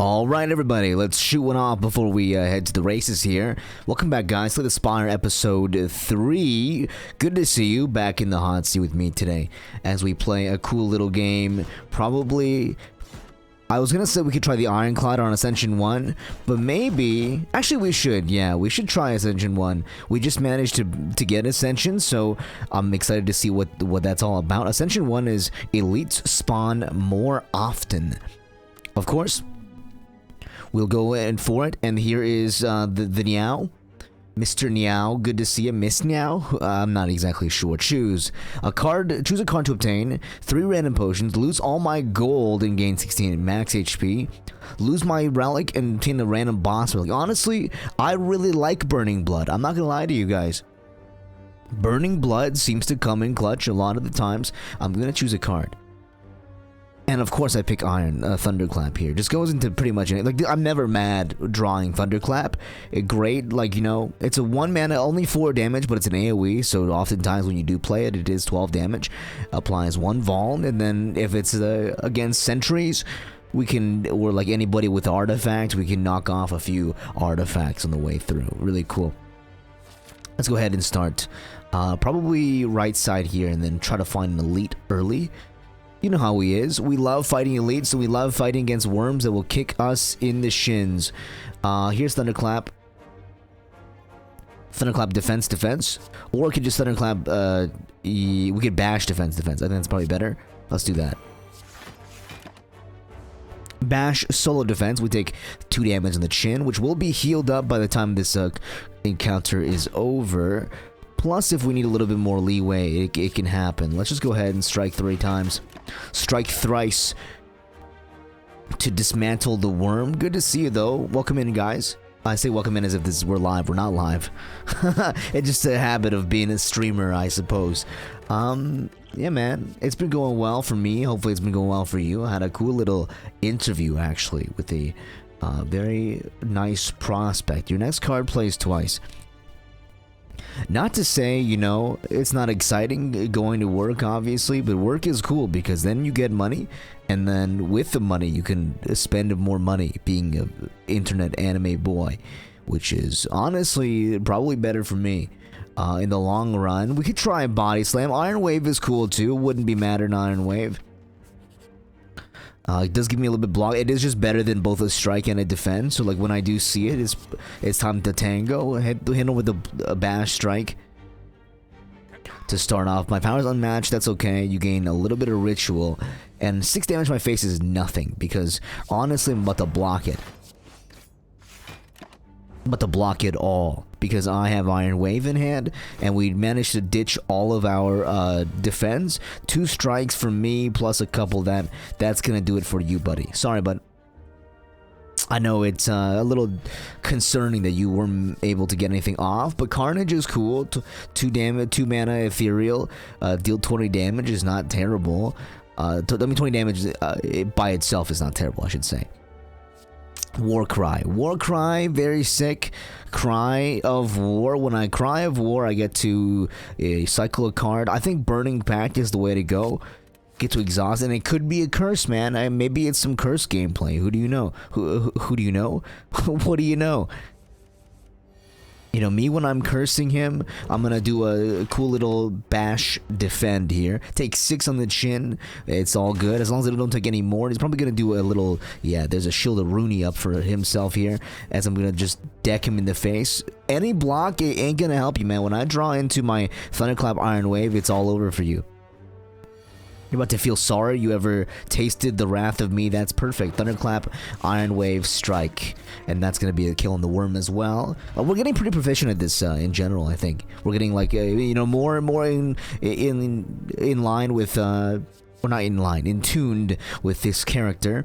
Alright everybody, let's shoot one off before we head to the races here. Welcome back guys to the Spire episode 3. Good to see you back in the hot seat with me today as we play a cool little game. Probably, I was gonna say we could try the Ironclad on Ascension 1, but maybe, actually we should, yeah, we should try Ascension 1. We just managed to get Ascension, so I'm excited to see what that's all about. Ascension 1 is elites spawn more often. Of course, we'll go in for it, and here is the Niao. Mr. Niao, good to see you. Miss Niao? I'm not exactly sure. Choose a card to obtain 3 random potions, lose all my gold and gain 16 max HP, lose my relic and obtain a random boss relic. Honestly, I really like Burning Blood. I'm not gonna lie to you guys. Burning Blood seems to come in clutch a lot of the times. I'm gonna choose a card. And of course I pick Iron, Thunderclap here. Just goes into pretty much anything. Like, I'm never mad drawing Thunderclap. Great, like, you know, it's a 1 mana, only 4 damage, but it's an AoE, so oftentimes when you do play it, it is 12 damage. Applies 1 Vol, and then if it's against sentries, or like anybody with artifacts, we can knock off a few artifacts on the way through. Really cool. Let's go ahead and start. Probably right side here, and then try to find an elite early. You know how he is. We love fighting elites, so we love fighting against worms that will kick us in the shins. Here's Thunderclap. Thunderclap defense. Or we could just Thunderclap, we could bash defense. I think that's probably better. Let's do that. Bash solo defense. We take 2 damage on the chin, which will be healed up by the time this encounter is over. Plus, if we need a little bit more leeway, it can happen. Let's just go ahead and strike 3 times. Strike thrice to dismantle the worm. Good to see you, though. Welcome in, guys. I say welcome in as if we're live. We're not live. It's just a habit of being a streamer, I suppose. Yeah, man. It's been going well for me. Hopefully, it's been going well for you. I had a cool little interview, actually, with a very nice prospect. Your next card plays twice. Not to say, you know, it's not exciting going to work, obviously, but work is cool because then you get money, and then with the money, you can spend more money being an internet anime boy, which is honestly probably better for me in the long run. We could try a body slam. Iron Wave is cool too. Wouldn't be mad at Iron Wave. It does give me a little bit block. It is just better than both a strike and a defend. So like when I do see it, it's time to tango. Hit over the bash strike to start off. My power's unmatched. That's okay. You gain a little bit of ritual, and 6 damage to my face is nothing because honestly, I'm about to block it. All because I have Iron Wave in hand, and we managed to ditch all of our defense. 2 strikes from me plus a couple that's gonna do it for you, buddy. Sorry, but I know it's a little concerning that you weren't able to get anything off, but Carnage is cool. 2 mana ethereal, deal 20 damage is not terrible. 20 damage by itself is not terrible, I should say. Warcry, very sick. Cry of War. When I Cry of War, I get to cycle a card. I think Burning Pact is the way to go. Get to exhaust, and it could be a curse, man. Maybe it's some curse gameplay. Who do you know? Who do you know? What do you know? You know, me when I'm cursing him, I'm gonna do a cool little bash defend here. Take 6 on the chin. It's all good. As long as I don't take any more, he's probably gonna do a little, yeah, there's a Shield of Rooney up for himself here, as I'm gonna just deck him in the face. Any block, it ain't gonna help you, man. When I draw into my Thunderclap Iron Wave, it's all over for you. You're about to feel sorry you ever tasted the wrath of me. That's perfect. Thunderclap, Iron Wave, Strike. And that's going to be a kill on the worm as well. We're getting pretty proficient at this in general, I think. We're getting like, you know, more and more in line with, or not in line, in tuned with this character.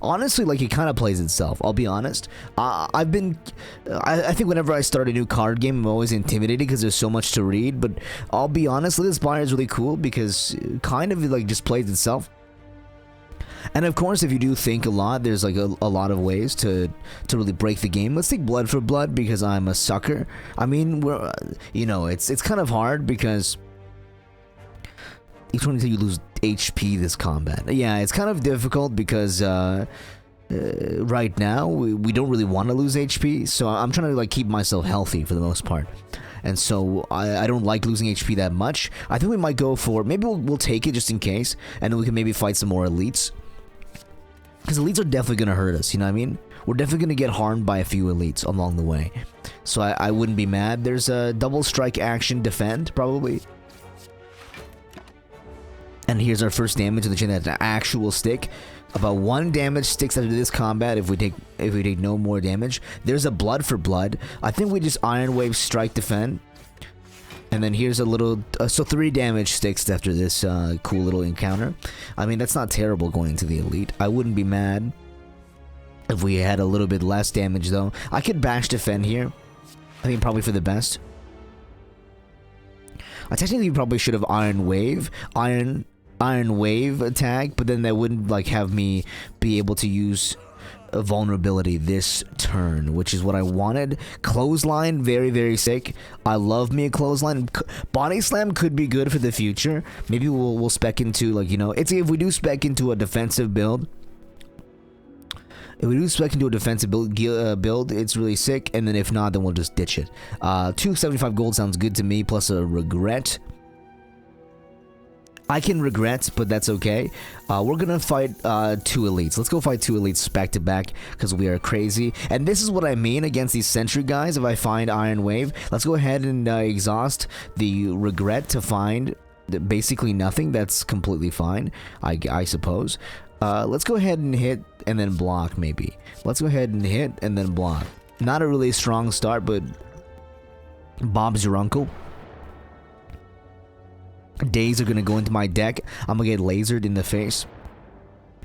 Honestly, like, it kind of plays itself, I'll be honest. I think whenever I start a new card game, I'm always intimidated because there's so much to read, but I'll be honest, this Spire is really cool because it kind of, like, just plays itself. And of course, if you do think a lot, there's like a lot of ways to really break the game. Let's take Blood for Blood because I'm a sucker. I mean, you know, it's kind of hard because each one until you lose HP this combat. Yeah, it's kind of difficult because right now. We don't really want to lose HP, so I'm trying to like keep myself healthy for the most part. And so I don't like losing HP that much. I think we might go for, maybe we'll take it just in case, and then we can maybe fight some more elites. Because elites are definitely going to hurt us, you know what I mean? We're definitely going to get harmed by a few elites along the way. So I wouldn't be mad. There's a double strike action defend, probably. And here's our first damage to the chin. That's an actual stick. About 1 damage sticks after this combat if we take no more damage. There's a blood for blood. I think we just Iron Wave strike defend. And then here's a little so 3 damage sticks after this cool little encounter. I mean, that's not terrible going into the elite. I wouldn't be mad if we had a little bit less damage though. I could bash defend here. I mean, probably for the best. I technically probably should have Iron Wave attack, but then that wouldn't like have me be able to use a vulnerability this turn, which is what I wanted. Clothesline, very, very sick. I love me a clothesline. Body slam could be good for the future. Maybe we'll spec into, like, you know, if we do spec into a defensive build. If we do spec into a defensive build, it's really sick. And then if not, then we'll just ditch it. 275 gold sounds good to me, plus a regret. I can regret, but that's okay. We're gonna fight 2 elites. Let's go fight 2 elites back to back because we are crazy. And this is what I mean against these sentry guys. If I find Iron Wave, let's go ahead and exhaust the regret to find basically nothing. That's completely fine, I suppose. Let's go ahead and hit and then block, maybe. Let's go ahead and hit and then block. Not a really strong start, but Bob's your uncle. Days are gonna go into my deck. I'm gonna get lasered in the face.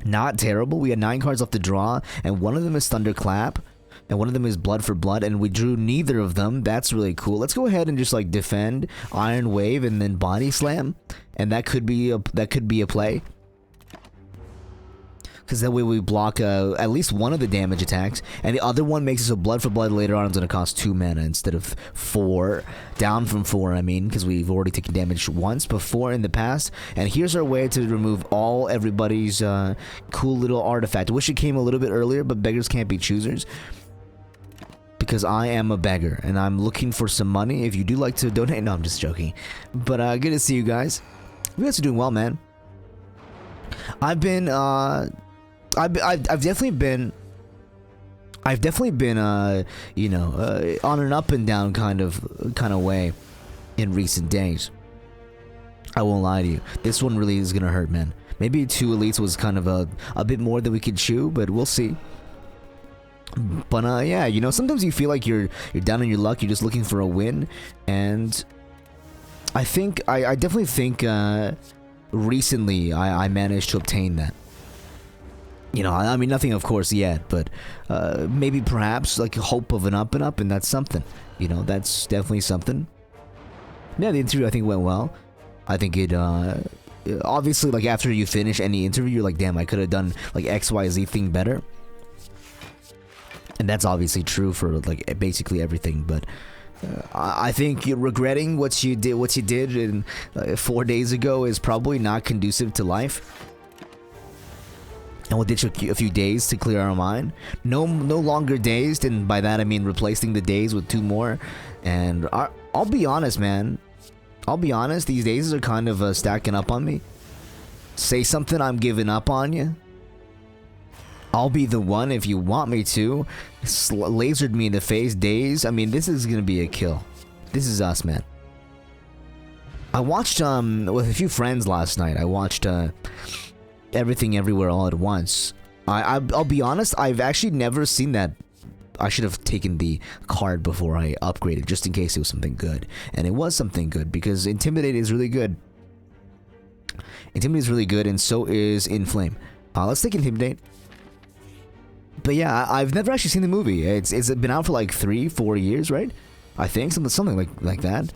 Not terrible. We had 9 cards left to draw, and one of them is Thunderclap, and one of them is Blood for Blood, and we drew neither of them. That's really cool. Let's go ahead and just like defend, Iron Wave, and then Body Slam, and that could be a play. Because that way we block at least one of the damage attacks, and the other one makes us a Blood for Blood later on. It's going to cost 2 mana instead of 4. Down from 4, I mean, because we've already taken damage once before in the past. And here's our way to remove everybody's cool little artifact. I wish it came a little bit earlier, but beggars can't be choosers. Because I am a beggar, and I'm looking for some money. If you do like to donate, no, I'm just joking. But good to see you guys. You guys are doing well, man. I've definitely been, you know, on an up and down kind of way in recent days. I won't lie to you. This one really is gonna hurt, man. Maybe 2 elites was kind of a bit more than we could chew, but we'll see. But yeah, you know, sometimes you feel like you're down on your luck. You're just looking for a win, and I definitely think recently I managed to obtain that. You know, I mean, nothing of course yet, but maybe perhaps like a hope of an up and up, and that's something. You know, that's definitely something. Yeah, the interview I think went well. I think it obviously, like, after you finish any interview, you're like, damn, I could have done like XYZ thing better. And that's obviously true for like basically everything, but I think you're regretting what you did in 4 days ago is probably not conducive to life. And we'll ditch a few days to clear our mind. No longer dazed, and by that I mean replacing the days with 2 more. And I'll be honest, man. I'll be honest, these days are kind of stacking up on me. Say something, I'm giving up on you. I'll be the one if you want me to. Lasered me in the face, days. I mean, this is gonna be a kill. This is us, man. I watched with a few friends last night. I watched Everything Everywhere All at Once. I'll be honest, I've actually never seen that. I should have taken the card before I upgraded, just in case it was something good. And it was something good, because Intimidate is really good. Intimidate is really good, and so is Inflame. Let's take Intimidate. But yeah, I've never actually seen the movie. It's been out for like 3-4 years, right? I think something like that.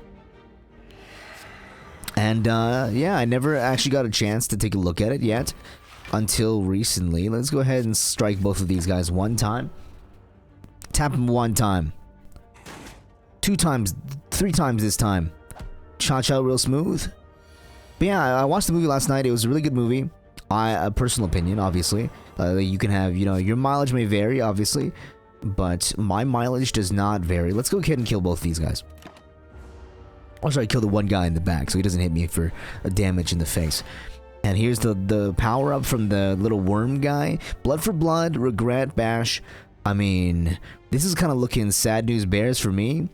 And yeah, I never actually got a chance to take a look at it yet until recently. Let's go ahead and strike both of these guys 1 time. Tap them 1 time. 2 times, 3 times this time. Cha-cha real smooth. But yeah, I watched the movie last night. It was a really good movie. A personal opinion, obviously. You can have, you know, your mileage may vary, obviously, but my mileage does not vary. Let's go ahead and kill both these guys. I'll try to kill the one guy in the back so he doesn't hit me for a damage in the face. And here's the power up from the little worm guy. Blood for blood, regret, bash. I mean, this is kind of looking sad news bears for me.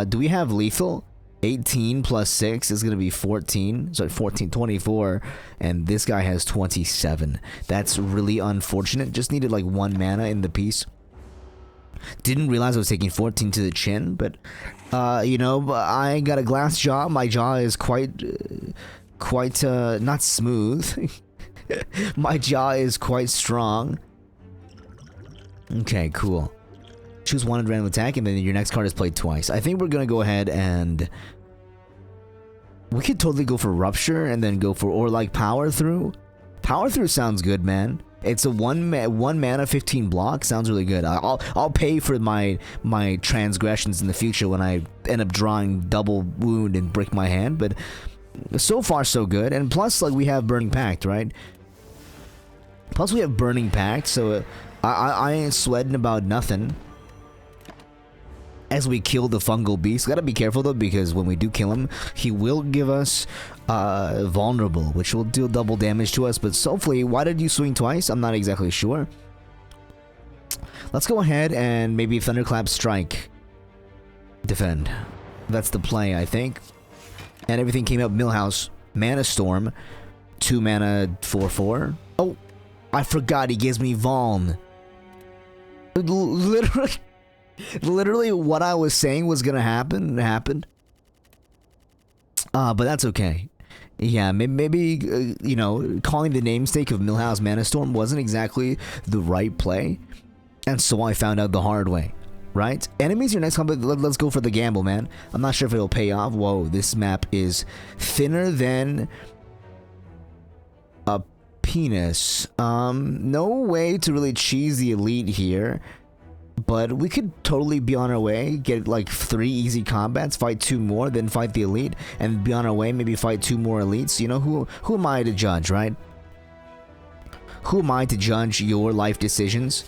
Do we have lethal? 18 plus 6 is going to be 14. Sorry, 14, 24. And this guy has 27. That's really unfortunate. Just needed like 1 mana in the piece. Didn't realize I was taking 14 to the chin, but, you know, I got a glass jaw. My jaw is quite, not smooth. My jaw is quite strong. Okay, cool. Choose one at random attack, and then your next card is played twice. I think we're gonna go ahead and... we could totally go for Rupture, and then go for... or like Power Through. Power Through sounds good, man. It's a one mana, 15 block. Sounds really good. I'll pay for my transgressions in the future when I end up drawing double wound and break my hand, but... so far, so good. And plus, like, we have Burning Pact, right? Plus, we have Burning Pact, so I ain't sweating about nothing. As we kill the fungal beast. Gotta be careful, though, because when we do kill him, he will give us vulnerable, which will deal double damage to us. But softly, why did you swing twice? I'm not exactly sure. Let's go ahead and maybe Thunderclap Strike. Defend. That's the play, I think. And everything came up. Millhouse, Mana Storm, 2 mana, 4/4. Oh, I forgot he gives me Vuln. Literally, what I was saying was gonna happen happened. But that's okay. Yeah, maybe you know, calling the namesake of Millhouse Mana Storm wasn't exactly the right play, and so I found out the hard way. Right? Enemies your next combat. Let's go for the gamble, man. I'm not sure if it'll pay off. Whoa, this map is thinner than a penis. No way to really cheese the elite here, but we could totally be on our way. Get like 3 easy combats, fight 2 more, then fight the elite, and be on our way. Maybe fight 2 more elites. You know, who am I to judge, right? Who am I to judge your life decisions?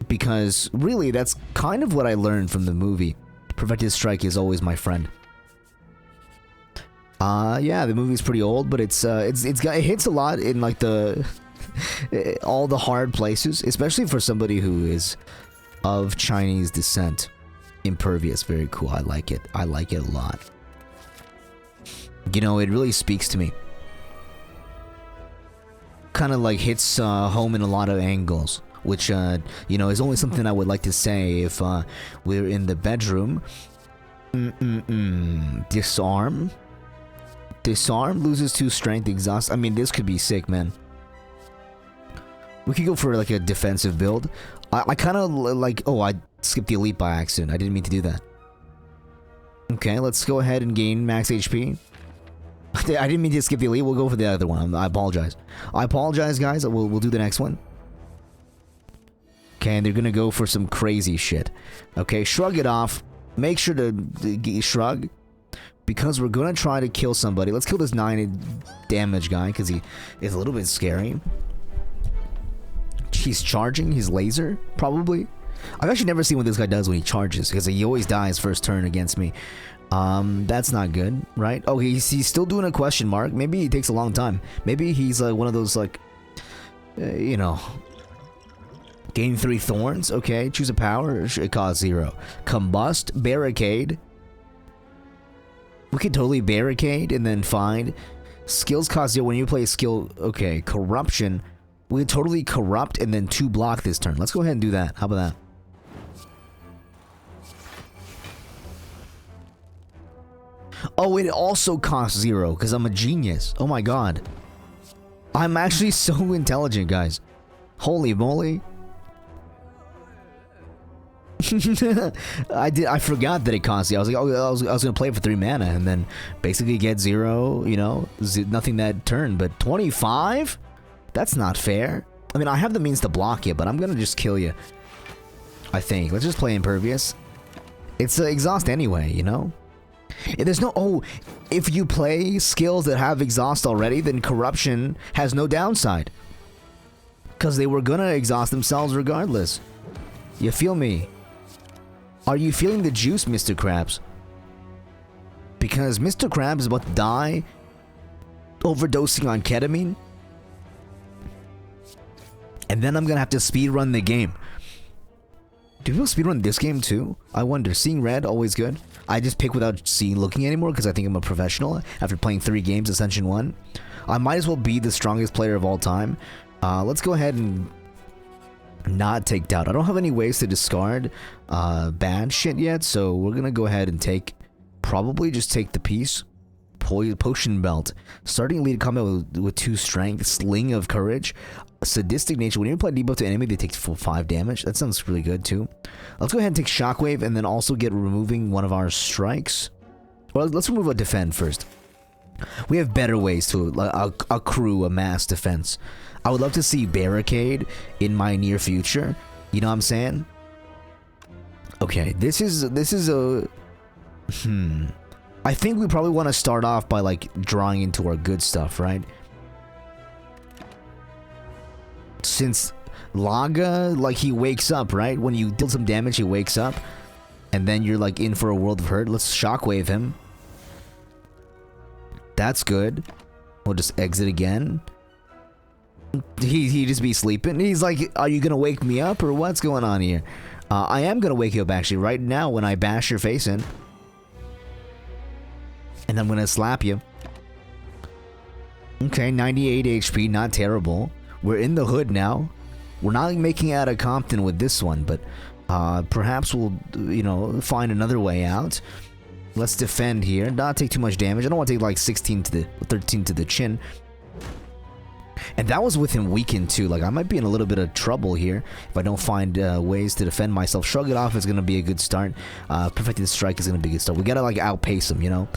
Because really, that's kind of what I learned from the movie. Perfected Strike is always my friend. Yeah, the movie's pretty old, but it hits a lot in like the all the hard places, especially for somebody who is of Chinese descent. Impervious, very cool. I like it. I like it a lot. You know, it really speaks to me. Kind of like hits home in a lot of angles. Which, you know, is only something I would like to say if we're in the bedroom. Disarm. Disarm, loses 2 strength, exhaust. I mean, this could be sick, man. We could go for like a defensive build. I kind of like... oh, I skipped the elite by accident. I didn't mean to do that. Okay, let's go ahead and gain max HP. I didn't mean to skip the elite. We'll go for the other one. I apologize. I apologize, guys. We'll do the next one. Okay, and they're gonna go for some crazy shit. Okay, shrug it off. Make sure to shrug. Because we're gonna try to kill somebody. Let's kill this 9 damage guy, because he is a little bit scary. He's charging his laser, probably. I've actually never seen what this guy does when he charges, because he always dies first turn against me. That's not good, right? Oh, he's still doing a question mark. Maybe he takes a long time. Maybe he's one of those, like, you know... Gain 3 thorns. Okay, choose a power. It costs 0. Combust. Barricade. We could totally barricade and then find. Skills cost 0 when you play a skill. Okay, corruption. We could totally corrupt and then 2 block this turn. Let's go ahead and do that. How about that? Oh, it also costs 0 because I'm a genius. Oh my god. I'm actually so intelligent, guys. Holy moly. I forgot that it cost you. I was like, oh, I was gonna play it for 3 mana and then basically get 0, you know, nothing that turn. But 25? That's not fair. I mean, I have the means to block you, but I'm gonna just kill you. I think. Let's just play Impervious. It's exhaust anyway, you know? And there's no, oh, if you play skills that have exhaust already, then corruption has no downside. Because they were gonna exhaust themselves regardless. You feel me? Are you feeling the juice, Mr. Krabs? Because Mr. Krabs is about to die overdosing on ketamine. And then I'm gonna have to speedrun the game. Do people speedrun this game too? I wonder. Seeing red, always good. I just pick without looking anymore because I think I'm a professional after playing 3 games, Ascension 1. I might as well be the strongest player of all time. Let's go ahead and not take doubt. I don't have any ways to discard bad shit yet, so we're gonna go ahead and probably just take the piece. Potion belt. Starting lead combat with 2 strength. Sling of courage. Sadistic nature. When you apply debuff to enemy, they take full 5 damage. That sounds really good too. Let's go ahead and take shockwave and then also get removing one of our strikes. Well, let's remove a defend first. We have better ways to accrue a mass defense. I would love to see barricade in my near future. You know what I'm saying? Okay, this is a I think we probably want to start off by like drawing into our good stuff, right? Since Laga, like he wakes up, right? When you deal some damage, he wakes up. And then you're like in for a world of hurt. Let's shockwave him. That's good. We'll just exit again. He just be sleeping. He's like, are you gonna wake me up or what's going on here? I am gonna wake you up actually right now when I bash your face in. And I'm gonna slap you. Okay, 98 HP, not terrible. We're in the hood now. We're not making it out of Compton with this one, but perhaps we'll, you know, find another way out. Let's defend here, not take too much damage. I don't want to take like 13 to the chin. And that was with him weakened too. Like I might be in a little bit of trouble here if I don't find ways to defend myself. Shrug it off is gonna be a good start. Perfected strike is gonna be a good start. We gotta like outpace him, you know.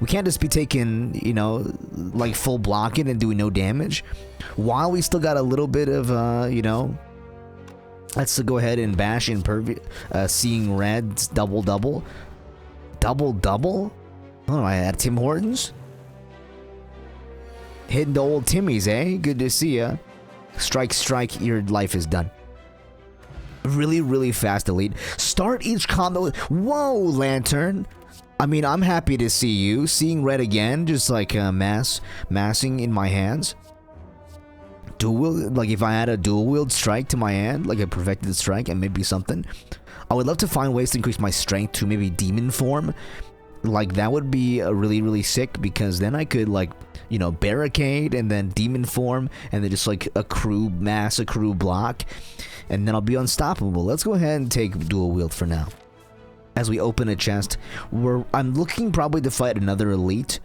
We can't just be taking, you know, like full blocking and doing no damage. While we still got a little bit of, you know, let's go ahead and bash in seeing reds, double. Double? Oh, I had Tim Hortons? Hitting the old Timmies, eh? Good to see ya. Strike, your life is done. Really, really fast elite. Start each combo. Whoa, Lantern. I mean, I'm happy to see you. Seeing red again, just like massing in my hands. Dual wield, like if I had a dual wield strike to my hand, like a perfected strike and maybe something. I would love to find ways to increase my strength to maybe demon form. Like that would be really, really sick because then I could like, you know, barricade and then demon form and then just like accrue block and then I'll be unstoppable. Let's go ahead and take dual wield for now. As we open a chest, I'm looking probably to fight another elite.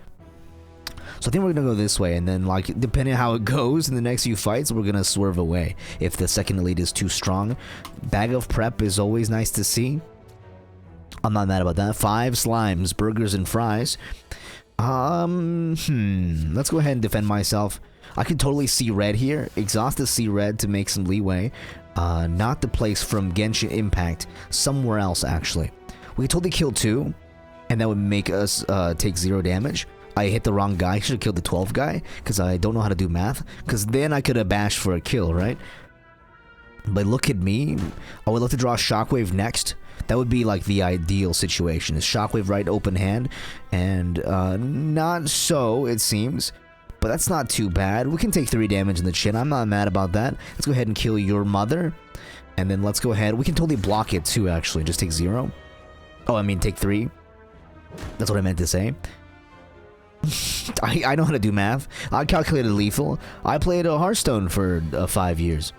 So I think we're gonna go this way, and then like depending on how it goes in the next few fights, we're gonna swerve away if the second elite is too strong. Bag of prep is always nice to see. I'm not mad about that. 5 slimes, burgers, and fries. Let's go ahead and defend myself. I can totally see red here. Exhaust to see red to make some leeway. Not the place from Genshin Impact. Somewhere else, actually. We can totally kill 2, and that would make us take 0 damage. I hit the wrong guy. I should have killed the 12 guy, because I don't know how to do math. Because then I could have bashed for a kill, right? But look at me. I would love to draw Shockwave next. That would be like the ideal situation. Is Shockwave right open hand? And not so, it seems. But that's not too bad. We can take 3 damage in the chin. I'm not mad about that. Let's go ahead and kill your mother. And then let's go ahead. We can totally block it too, actually. Just take 0. Oh, I mean take 3. That's what I meant to say. I know how to do math. I calculated lethal. I played a Hearthstone for 5 years.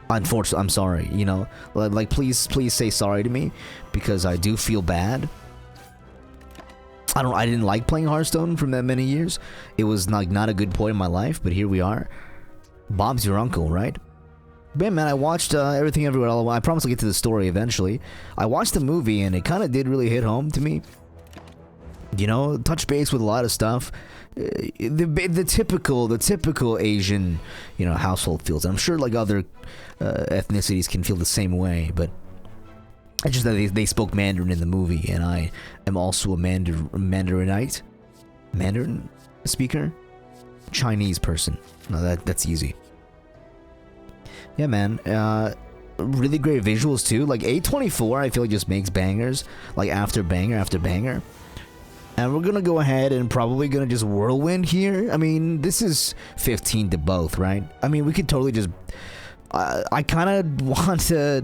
Unfortunately, I'm sorry. You know, like please say sorry to me because I do feel bad. I didn't like playing Hearthstone for that many years. It was like not a good point in my life, but here we are. Bob's your uncle, right? But man, I watched Everything Everywhere All at Once. I promise I'll get to the story eventually. I watched the movie and it kind of did really hit home to me. You know, touch base with a lot of stuff. The typical Asian, you know, household feels. I'm sure like other ethnicities can feel the same way, but It's just that they spoke Mandarin in the movie, and I am also a Mandarinite. Mandarin speaker? Chinese person. No, that's easy. Yeah, man. Really great visuals too. Like A24, I feel like just makes bangers, like after banger after banger. And we're gonna go ahead and probably gonna just whirlwind here. I mean, this is 15 to both, right? I mean, we could totally just. I kind of want to.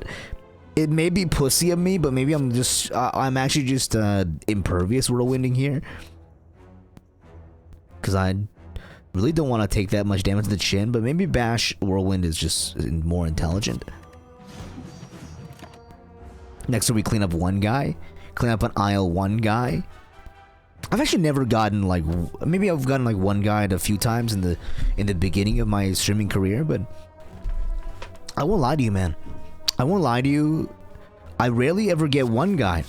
It may be pussy of me, but maybe I'm just. I'm actually just impervious whirlwinding here, because I really don't want to take that much damage to the chin. But maybe bash whirlwind is just more intelligent. Next, we clean up one guy, clean up an aisle one guy. I've actually never gotten like, maybe I've gotten like one guide a few times in the beginning of my streaming career, but I won't lie to you, man. I won't lie to you. I rarely ever get one guide.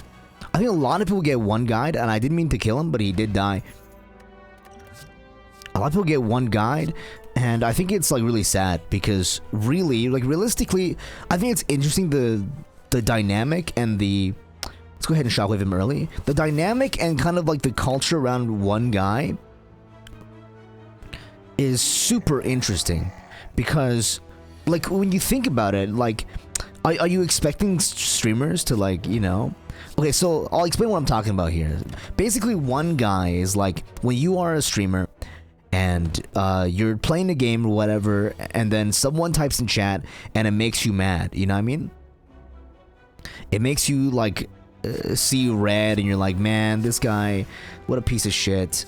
I think a lot of people get one guide, and I didn't mean to kill him, but he did die. A lot of people get one guide, and I think it's like really sad because really, like realistically, I think it's interesting the dynamic and the. Let's go ahead and shockwave him early. The dynamic and kind of like the culture around one guy is super interesting because, like, when you think about it, like, are you expecting streamers to, like, you know? Okay, so I'll explain what I'm talking about here. Basically, one guy is like when you are a streamer and you're playing a game or whatever, and then someone types in chat and it makes you mad. You know what I mean? It makes you like see red, and you're like, man, this guy, what a piece of shit.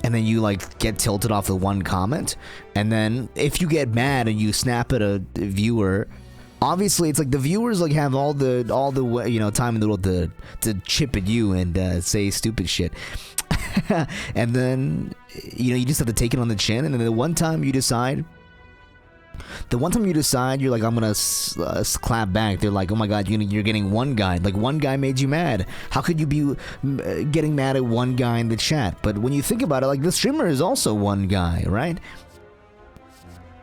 And then you like get tilted off the one comment, and then if you get mad and you snap at a viewer, obviously it's like the viewers like have all the you know time in the world to chip at you and say stupid shit. And then you know you just have to take it on the chin, and then the one time you decide you're like, I'm gonna clap back, they're like, oh my god, you're getting one guy. Like, one guy made you mad. How could you be getting mad at one guy in the chat? But when you think about it, like, the streamer is also one guy, right?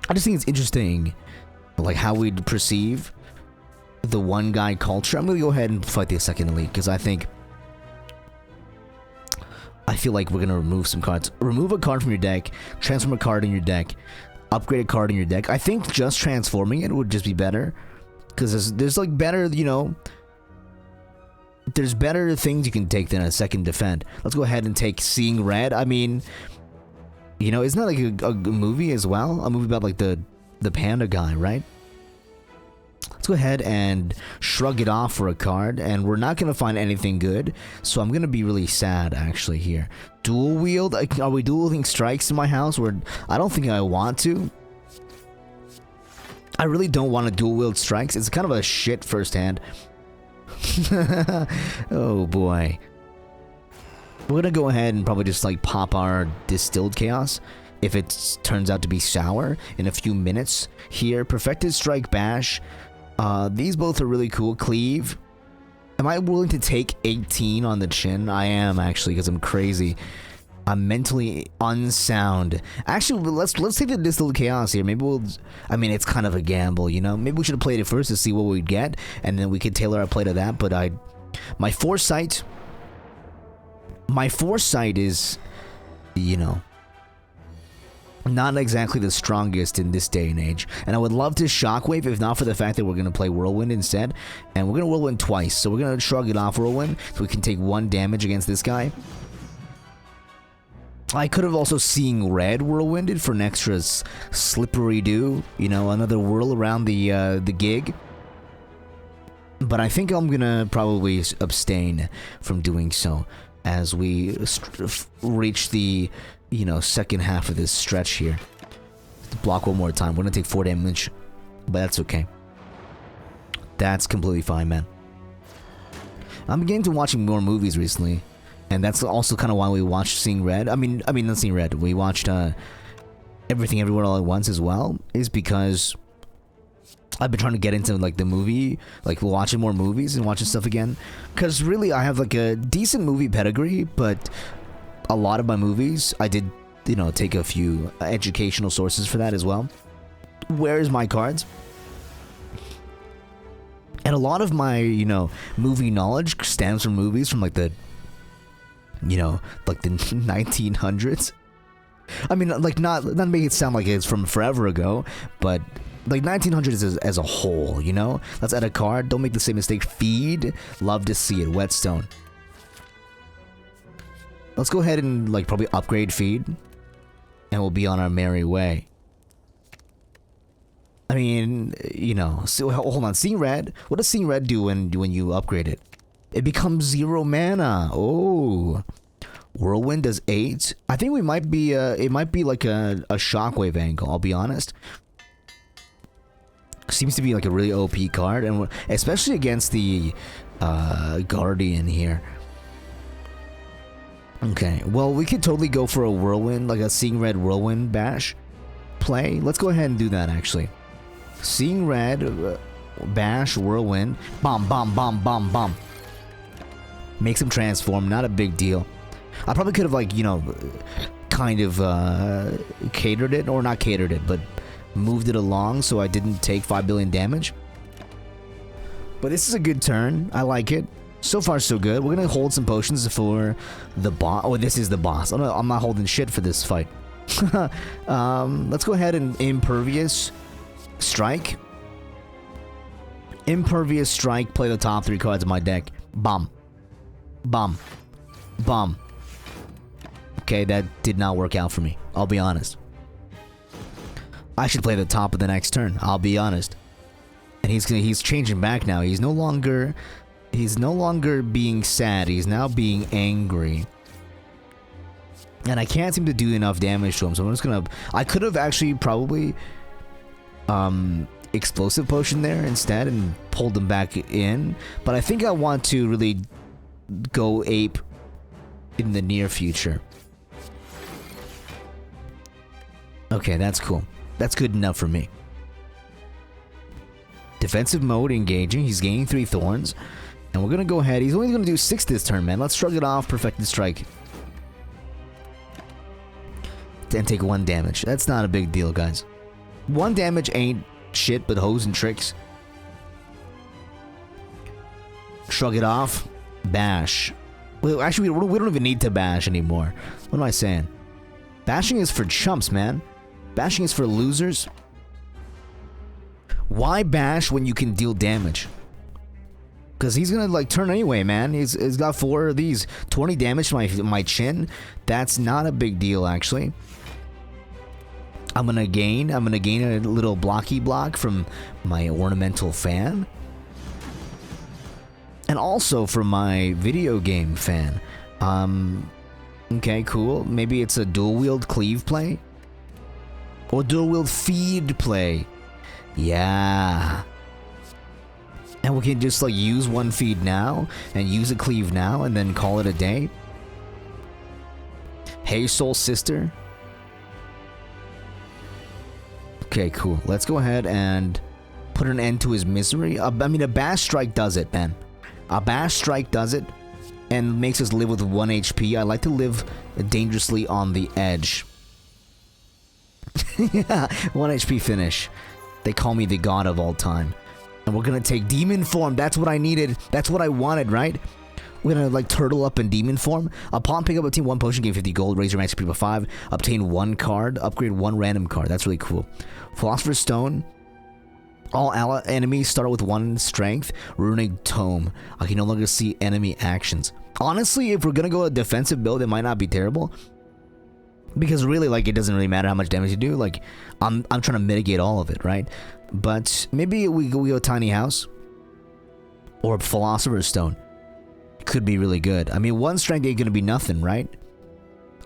I just think it's interesting, like, how we perceive the one guy culture. I'm gonna go ahead and fight the second elite, because I feel like we're gonna remove some cards. Remove a card from your deck, transform a card in your deck, upgrade a card in your deck. I think just transforming it would just be better, because there's like better, you know, there's better things you can take than a second defend. Let's go ahead and take Seeing Red. I mean, you know, isn't that like a movie as well? A movie about like the panda guy, right? Let's go ahead and shrug it off for a card, and we're not gonna find anything good, so I'm gonna be really sad actually here. Dual wield? Are we dueling strikes in my house? Where I don't think I want to. I really don't want to dual wield strikes. It's kind of a shit first hand. Oh boy. We're gonna go ahead and probably just like pop our Distilled Chaos if it turns out to be sour in a few minutes here. Perfected Strike, Bash. These both are really cool. Cleave. Am I willing to take 18 on the chin? I am, actually, because I'm crazy. I'm mentally unsound. Actually, let's take the Distilled Chaos here. Maybe we'll. I mean, it's kind of a gamble, you know. Maybe we should have played it first to see what we'd get, and then we could tailor our play to that. But my foresight is, you know, not exactly the strongest in this day and age. And I would love to Shockwave, if not for the fact that we're going to play Whirlwind instead. And we're going to Whirlwind twice, so we're going to shrug it off Whirlwind, so we can take 1 damage against this guy. I could have also Seeing Red Whirlwinded for an extra slippery do, you know, another whirl around the gig. But I think I'm going to probably abstain from doing so as we reach the, you know, second half of this stretch here. Block one more time. We're gonna take 4 damage, but that's okay. That's completely fine, man. I'm beginning to watching more movies recently, and that's also kind of why we watched Seeing Red. I mean, not Seeing Red. We watched Everything Everywhere All at Once as well, is because I've been trying to get into like the movie, like watching more movies and watching stuff again. Because really, I have like a decent movie pedigree, but a lot of my movies, I did, you know, take a few educational sources for that as well. Where's my cards? And a lot of my, movie knowledge stems from movies from like the 1900s. I mean, like not make it sound like it's from forever ago, but like 1900s as a whole, Let's add a card. Don't make the same mistake. Feed. Love to see it. Whetstone. Let's go ahead and like probably upgrade feed, and we'll be on our merry way. I mean, so hold on. Seeing Red. What does Seeing Red do when you upgrade it? It becomes 0 mana. Oh. Whirlwind does 8. I think we might be, it might be like a shockwave angle, I'll be honest. Seems to be like a really OP card, and especially against the Guardian here. Okay, well, we could totally go for a Whirlwind, like a Seeing Red Whirlwind bash play. Let's go ahead and do that, actually. Seeing Red, bash, Whirlwind, bomb, bomb, bomb, bomb, bomb. Makes him transform, not a big deal. I probably could have, like, kind of catered it, or not catered it, but moved it along so I didn't take 5 billion damage. But this is a good turn. I like it. So far, so good. We're going to hold some potions for the boss. Oh, this is the boss. I'm not holding shit for this fight. Let's go ahead and Impervious Strike. Impervious Strike. Play the top 3 cards of my deck. Bomb. Bomb. Bomb. Okay, that did not work out for me. I'll be honest. I should play the top of the next turn. I'll be honest. And he's changing back now. He's no longer being sad. He's now being angry. And I can't seem to do enough damage to him. So I'm just gonna. I could have actually probably Explosive Potion there instead and pulled him back in. But I think I want to really go ape in the near future. Okay, that's cool. That's good enough for me. Defensive mode engaging. He's gaining 3 thorns. And we're gonna go ahead. He's only gonna do 6 this turn, man. Let's shrug it off. Perfected Strike. And take 1 damage. That's not a big deal, guys. 1 damage ain't shit but hoes and tricks. Shrug it off. Bash. Well, actually, we don't even need to bash anymore. What am I saying? Bashing is for chumps, man. Bashing is for losers. Why bash when you can deal damage? Because he's gonna like turn anyway, man. He's got 4 of these. 20 damage to my chin. That's not a big deal, actually. I'm gonna gain a little blocky block from my ornamental fan. And also from my video game fan. Okay, cool. Maybe it's a dual wield cleave play? Or dual wield feed play. Yeah. And we can just like use 1 feed now and use a cleave now and then call it a day. Hey, Soul Sister. Okay, cool. Let's go ahead and put an end to his misery. I mean, a Bash Strike does it, man. A Bash Strike does it and makes us live with 1 HP. I like to live dangerously on the edge. Yeah, 1 HP finish. They call me the god of all time. And we're gonna take demon form. That's what I needed. That's what I wanted, right? We're gonna like turtle up in demon form. Upon pick up, obtain 1 potion, gain 50 gold, raise your max HP by 5, obtain 1 card, upgrade 1 random card. That's really cool. Philosopher's Stone. All enemies start with 1 strength. Runic Tome. I can no longer see enemy actions. Honestly, if we're gonna go a defensive build, it might not be terrible. Because really, like, it doesn't really matter how much damage you do. Like, I'm trying to mitigate all of it, right? But maybe we go Tiny House. Or Philosopher's Stone. Could be really good. I mean, 1 strength ain't gonna be nothing, right?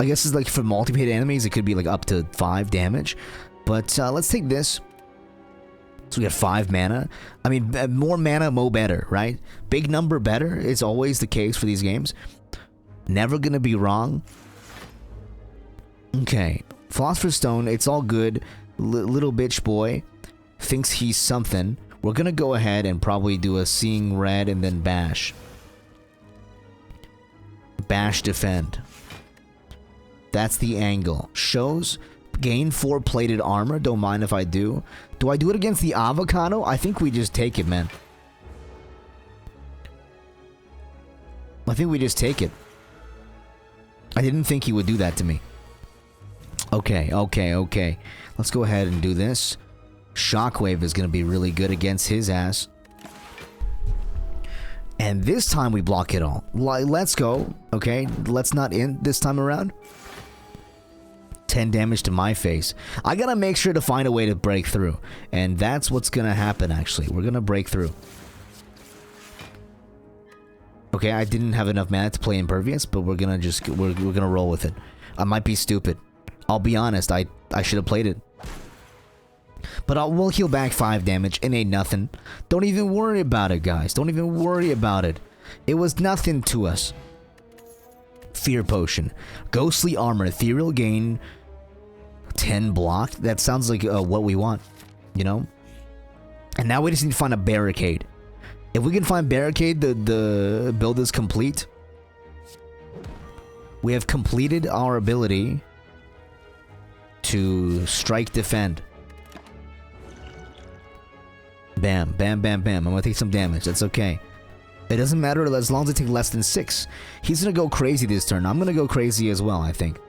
I guess it's like for multi-hit enemies, it could be like up to 5 damage. But let's take this. So we got 5 mana. I mean, more mana, mo better, right? Big number better is always the case for these games. Never gonna be wrong. Okay. Philosopher's Stone, it's all good. Little bitch boy thinks he's something. We're gonna go ahead and probably do a Seeing Red and then Bash. Bash defend. That's the angle. Shows gain 4 plated armor. Don't mind if I do. Do I do it against the avocado? I think we just take it, man. I think we just take it. I didn't think he would do that to me. Okay, okay, okay. Let's go ahead and do this. Shockwave is going to be really good against his ass. And this time we block it all. Let's go. Okay, let's not end this time around. 10 damage to my face. I gotta make sure to find a way to break through. And that's what's gonna happen, actually. We're gonna break through. Okay, I didn't have enough mana to play Impervious, but we're gonna just... We're gonna roll with it. I might be stupid. I'll be honest, I should have played it. But we'll heal back 5 damage. It ain't nothing. Don't even worry about it, guys. Don't even worry about it. It was nothing to us. Fear Potion. Ghostly Armor. Ethereal Gain. 10 block. That sounds like what we want. You know? And now we just need to find a Barricade. If we can find Barricade, the build is complete. We have completed our ability to strike defend. Bam, bam, bam, bam. I'm gonna take some damage. That's okay. It doesn't matter as long as I take less than 6. He's gonna go crazy this turn. I'm gonna go crazy as well, I think.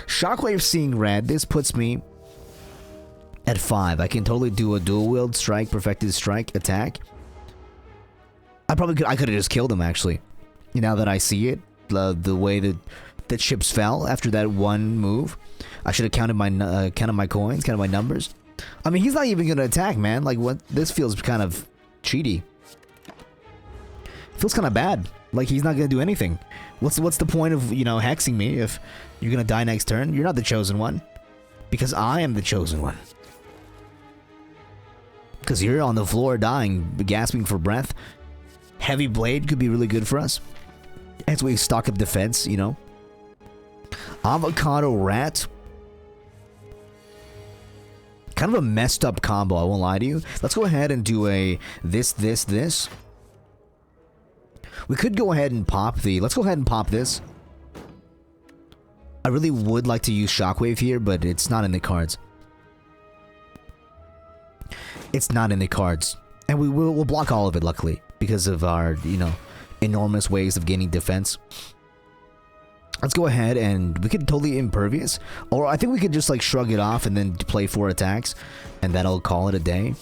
Shockwave seeing red. This puts me at 5. I can totally do a dual wield strike, perfected strike, attack. I could have just killed him, actually. Now that I see it, the way that the chips fell after that one move. I should have counted my coins, counted my numbers. I mean, he's not even gonna attack, man. Like, what? This feels kind of cheaty. Feels kind of bad. Like, he's not gonna do anything. What's the point of, you know, hexing me if you're gonna die next turn? You're not the chosen one. Because I am the chosen one. Because you're on the floor dying, gasping for breath. Heavy Blade could be really good for us. As we stock up defense, you know. Avocado Rat. Kind of a messed up combo, I won't lie to you. Let's go ahead and do a this. We could go ahead and pop the... Let's go ahead and pop this. I really would like to use Shockwave here, but it's not in the cards. It's not in the cards. And we'll block all of it, luckily. Because of our, you know, enormous ways of gaining defense. Let's go ahead and we could totally Impervious. Or I think we could just like shrug it off and then play 4 attacks. And that'll call it a day.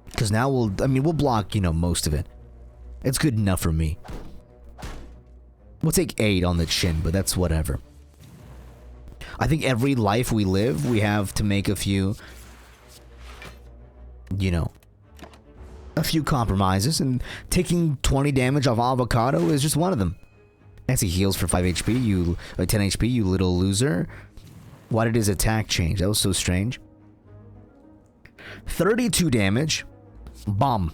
Because now we'll block, you know, most of it. It's good enough for me. We'll take 8 on the chin, but that's whatever. I think every life we live, we have to make a few, you know, a few compromises. And taking 20 damage off Avocado is just one of them. As he heals for 5 HP, 10 HP, you little loser. Why did his attack change? That was so strange. 32 damage. Bomb.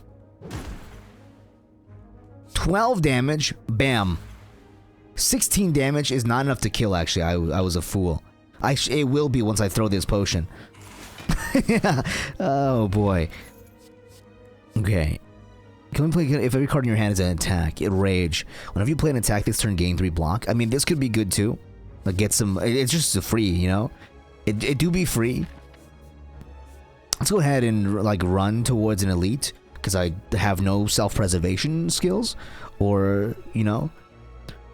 12 damage. Bam. 16 damage is not enough to kill, actually. I was a fool. It will be once I throw this potion. Yeah. Oh, boy. Okay. Can we play, if every card in your hand is an attack, it rage. Whenever you play an attack this turn, gain 3 block. I mean, this could be good too. Like, get some, it's just a free, you know? It do be free. Let's go ahead and, like, run towards an elite. Because I have no self-preservation skills. Or, you know,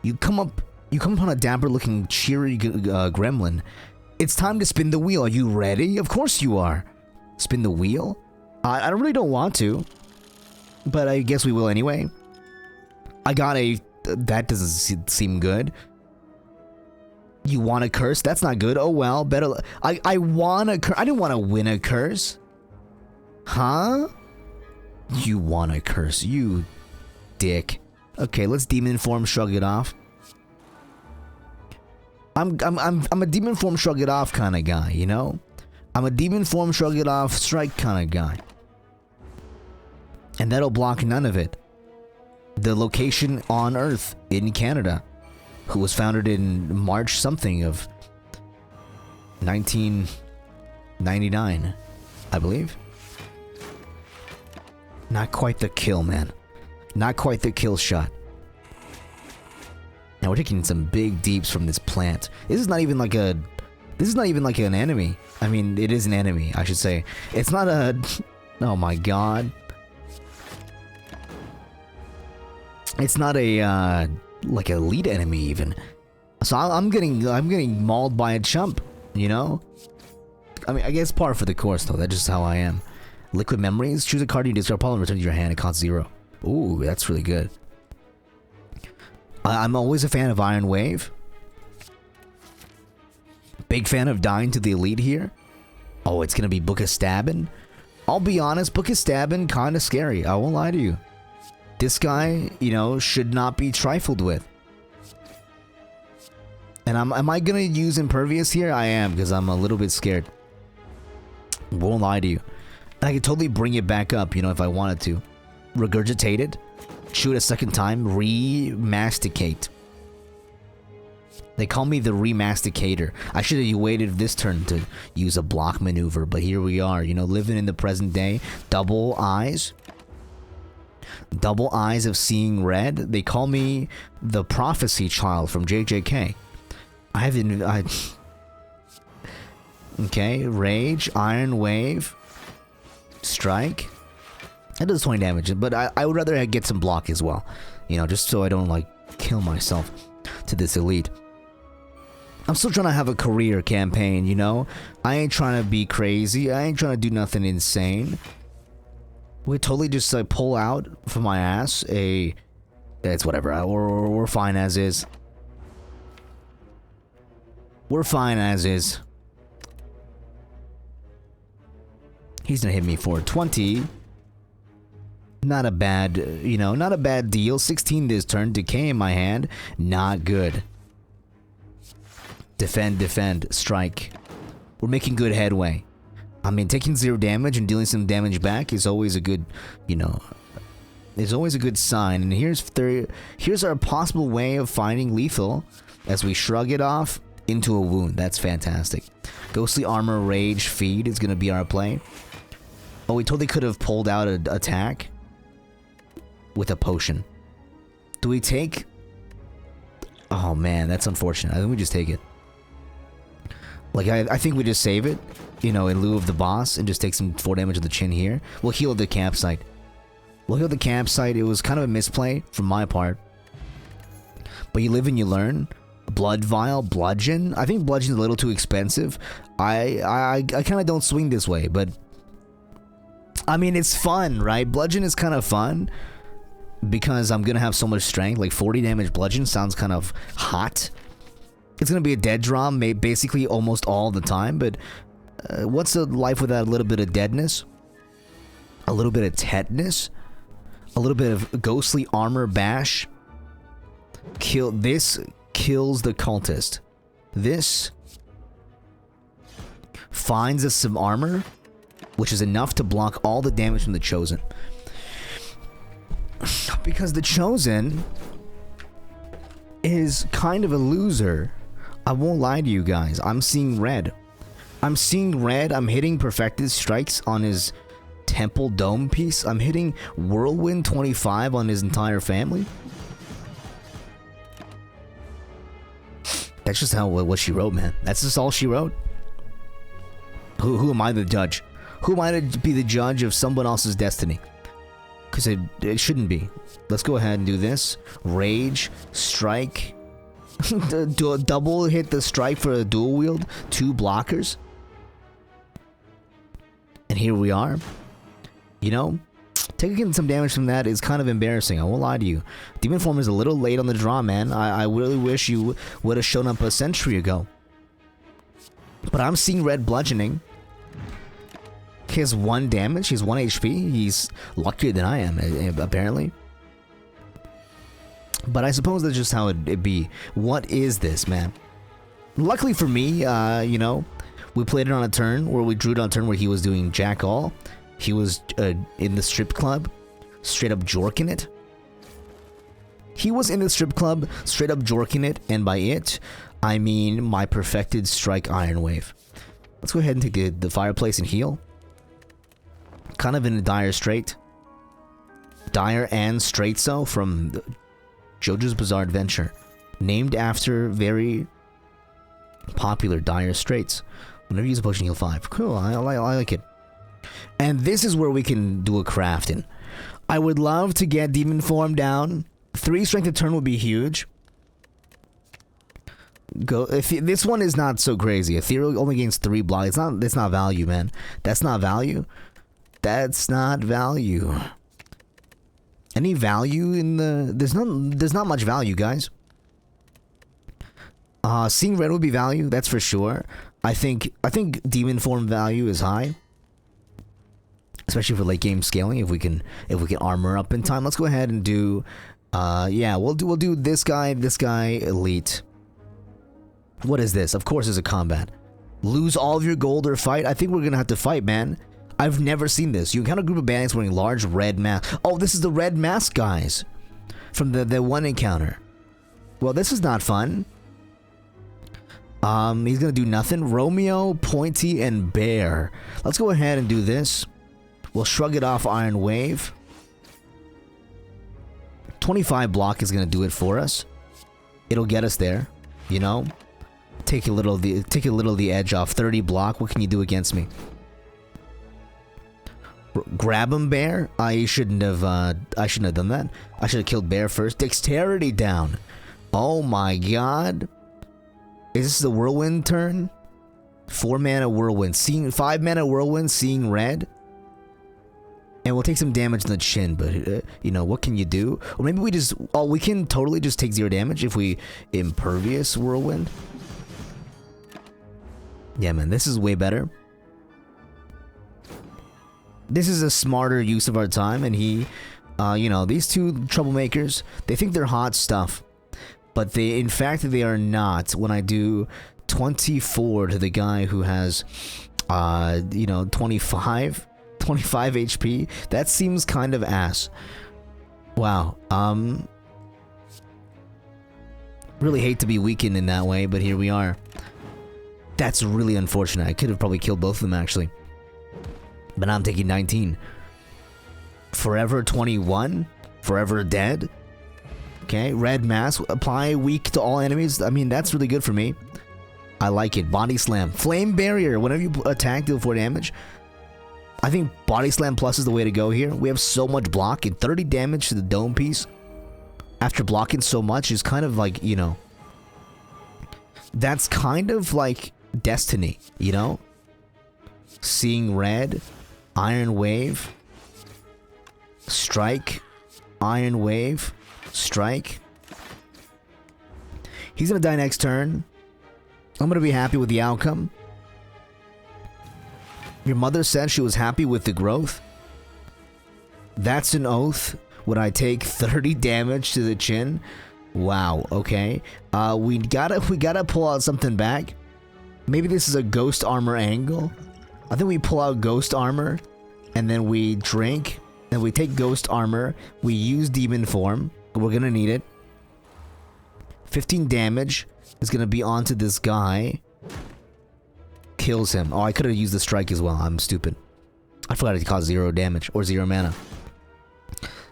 you come upon a dapper-looking, cheery gremlin. It's time to spin the wheel. Are you ready? Of course you are. Spin the wheel? I really don't want to. But I guess we will anyway. I got a... That doesn't seem good. You want a curse? That's not good. Oh well, better... I want a curse. I didn't want to win a curse. Huh? You want a curse, you dick. Okay, let's demon form, shrug it off. I'm a demon form, shrug it off kind of guy, you know? I'm a demon form, shrug it off, strike kind of guy. And that'll block none of it. The location on Earth in Canada, who was founded in March something of 1999, I believe. Not quite the kill, man. Not quite the kill shot. Now we're taking some big deeps from this plant. This is not even like a... This is not even like an enemy. I mean, it is an enemy, I should say. It's not a... Oh my god. It's not a like a lead enemy even. So I'm getting mauled by a chump, you know? I mean, I guess par for the course though. That's just how I am. Liquid memories. Choose a card you discard and return to your hand. It costs 0. Ooh, that's really good. I'm always a fan of Iron Wave. Big fan of dying to the elite here. Oh, it's gonna be Book of Stabbing. I'll be honest, Book of Stabbing kinda scary. I won't lie to you. This guy, you know, should not be trifled with. And am I gonna use Impervious here? I am, because I'm a little bit scared. Won't lie to you. And I could totally bring it back up, you know, if I wanted to. Regurgitate it. Chew it a second time. Remasticate. They call me the Remasticator. I should have waited this turn to use a block maneuver, but here we are, you know, living in the present day. Double eyes. Double eyes of seeing red. They call me the prophecy child from JJK. Okay, rage, iron wave, strike. That does 20 damage, but I would rather get some block as well. You know, just so I don't, like, kill myself to this elite. I'm still trying to have a career campaign, you know? I ain't trying to be crazy. I ain't trying to do nothing insane. We totally just, like, pull out from my ass a... It's whatever. We're fine as is. We're fine as is. He's gonna hit me for 20. Not a bad, you know, not a bad deal. 16 this turn. Decay in my hand. Not good. Defend, defend, strike. We're making good headway. I mean, taking 0 damage and dealing some damage back is always a good, you know, is always a good sign. And here's our possible way of finding lethal as we shrug it off into a wound. That's fantastic. Ghostly Armor, Rage, Feed is going to be our play. Oh, we totally could have pulled out an attack with a potion. Do we take... Oh man, that's unfortunate. I think we just take it. Like, I think we just save it, you know, in lieu of the boss, and just take some 4 damage to the chin here. We'll heal the campsite. We'll heal the campsite. It was kind of a misplay from my part. But you live and you learn. Blood Vial, Bludgeon. I think Bludgeon's a little too expensive. I kind of don't swing this way, but... I mean, it's fun, right? Bludgeon is kind of fun. Because I'm going to have so much strength. Like, 40 damage Bludgeon sounds kind of hot. It's going to be a dead draw basically almost all the time. But what's a life without a little bit of deadness? A little bit of tetanus? A little bit of Ghostly Armor Bash? This kills the cultist. This finds us some armor, which is enough to block all the damage from the Chosen. Because the Chosen is kind of a loser. I won't lie to you guys. I'm seeing red. I'm seeing red. I'm hitting perfected strikes on his temple dome piece. I'm hitting Whirlwind 25 on his entire family. That's just what she wrote, man. That's just all she wrote. Who am I the judge? Who am I to be the judge of someone else's destiny? Because it shouldn't be. Let's go ahead and do this. Rage, strike. Double hit the strike for a dual wield. 2 blockers. And here we are. You know, taking some damage from that is kind of embarrassing. I won't lie to you. Demon Form is a little late on the draw, man. I really wish you would have shown up a century ago. But I'm seeing red bludgeoning. He has 1 damage. He's 1 HP. He's luckier than I am, apparently. But I suppose that's just how it'd be. What is this, man? Luckily for me, you know, we played it on a turn where we drew it on a turn where he was doing jack all. He was in the strip club, straight up jorking it. He was in the strip club, straight up jorking it, and by it, I mean my perfected strike Iron Wave. Let's go ahead and take the fireplace and heal. Kind of in a dire strait. Dire and Straight So from JoJo's Bizarre Adventure. Named after very popular Dire Straits. Whenever you use a potion, heal 5. Cool, I like it. And this is where we can do a crafting. I would love to get Demon Form down. 3 strength a turn would be huge. This one is not so crazy. Ethereal only gains 3 block. That's not value, man. That's not value. That's not value. Any value in the... There's not much value, guys. Seeing red would be value, that's for sure. I think demon form value is high. Especially for late game scaling, if we can armor up in time. Let's go ahead and do yeah, we'll do this guy, elite. What is this? Of course it's a combat. Lose all of your gold or fight. I think we're gonna have to fight, man. I've never seen this. You encounter a group of bandits wearing large red masks. Oh, this is the red mask guys from the one encounter. Well, this is not fun. He's gonna do nothing. Romeo, Pointy, and Bear. Let's go ahead and do this. We'll shrug it off Iron Wave. 25 block is gonna do it for us. It'll get us there, you know. Take a little of the edge off. 30 block. What can you do against me? Grab him, Bear. I shouldn't have done that. I should have killed Bear first. Dexterity down. Oh my god. Is this the whirlwind turn? 4 mana whirlwind. 5 mana whirlwind, seeing red. And we'll take some damage in the chin, but you know, what can you do? Or maybe we can totally just take 0 damage if we impervious whirlwind. Yeah, man, this is way better. This is a smarter use of our time, and you know, these two troublemakers, they think they're hot stuff. But in fact, they are not. When I do 24 to the guy who has, you know, 25 HP, that seems kind of ass. Wow. Really hate to be weakened in that way, but here we are. That's really unfortunate. I could have probably killed both of them, actually. But now I'm taking 19. Forever 21? Forever dead? Okay, red mask, apply weak to all enemies. I mean, that's really good for me. I like it. Body slam. Flame barrier. Whenever you attack, deal 4 damage. I think body slam plus is the way to go here. We have so much block, and 30 damage to the dome piece after blocking so much is kind of like, you know, that's kind of like destiny, you know? Seeing red, Iron Wave, strike, Iron Wave, strike. He's gonna die next turn. I'm gonna be happy with the outcome. Your mother said she was happy with the growth. That's an oath. Would I take 30 damage to the chin? Wow, okay. We gotta pull out something back. Maybe this is a ghost armor angle. I think we pull out ghost armor, and then we drink, and we take ghost armor, we use demon form. We're gonna need it. 15 damage is gonna be onto this guy. Kills him. Oh, I could have used the strike as well. I'm stupid. I forgot it caused 0 damage or 0 mana.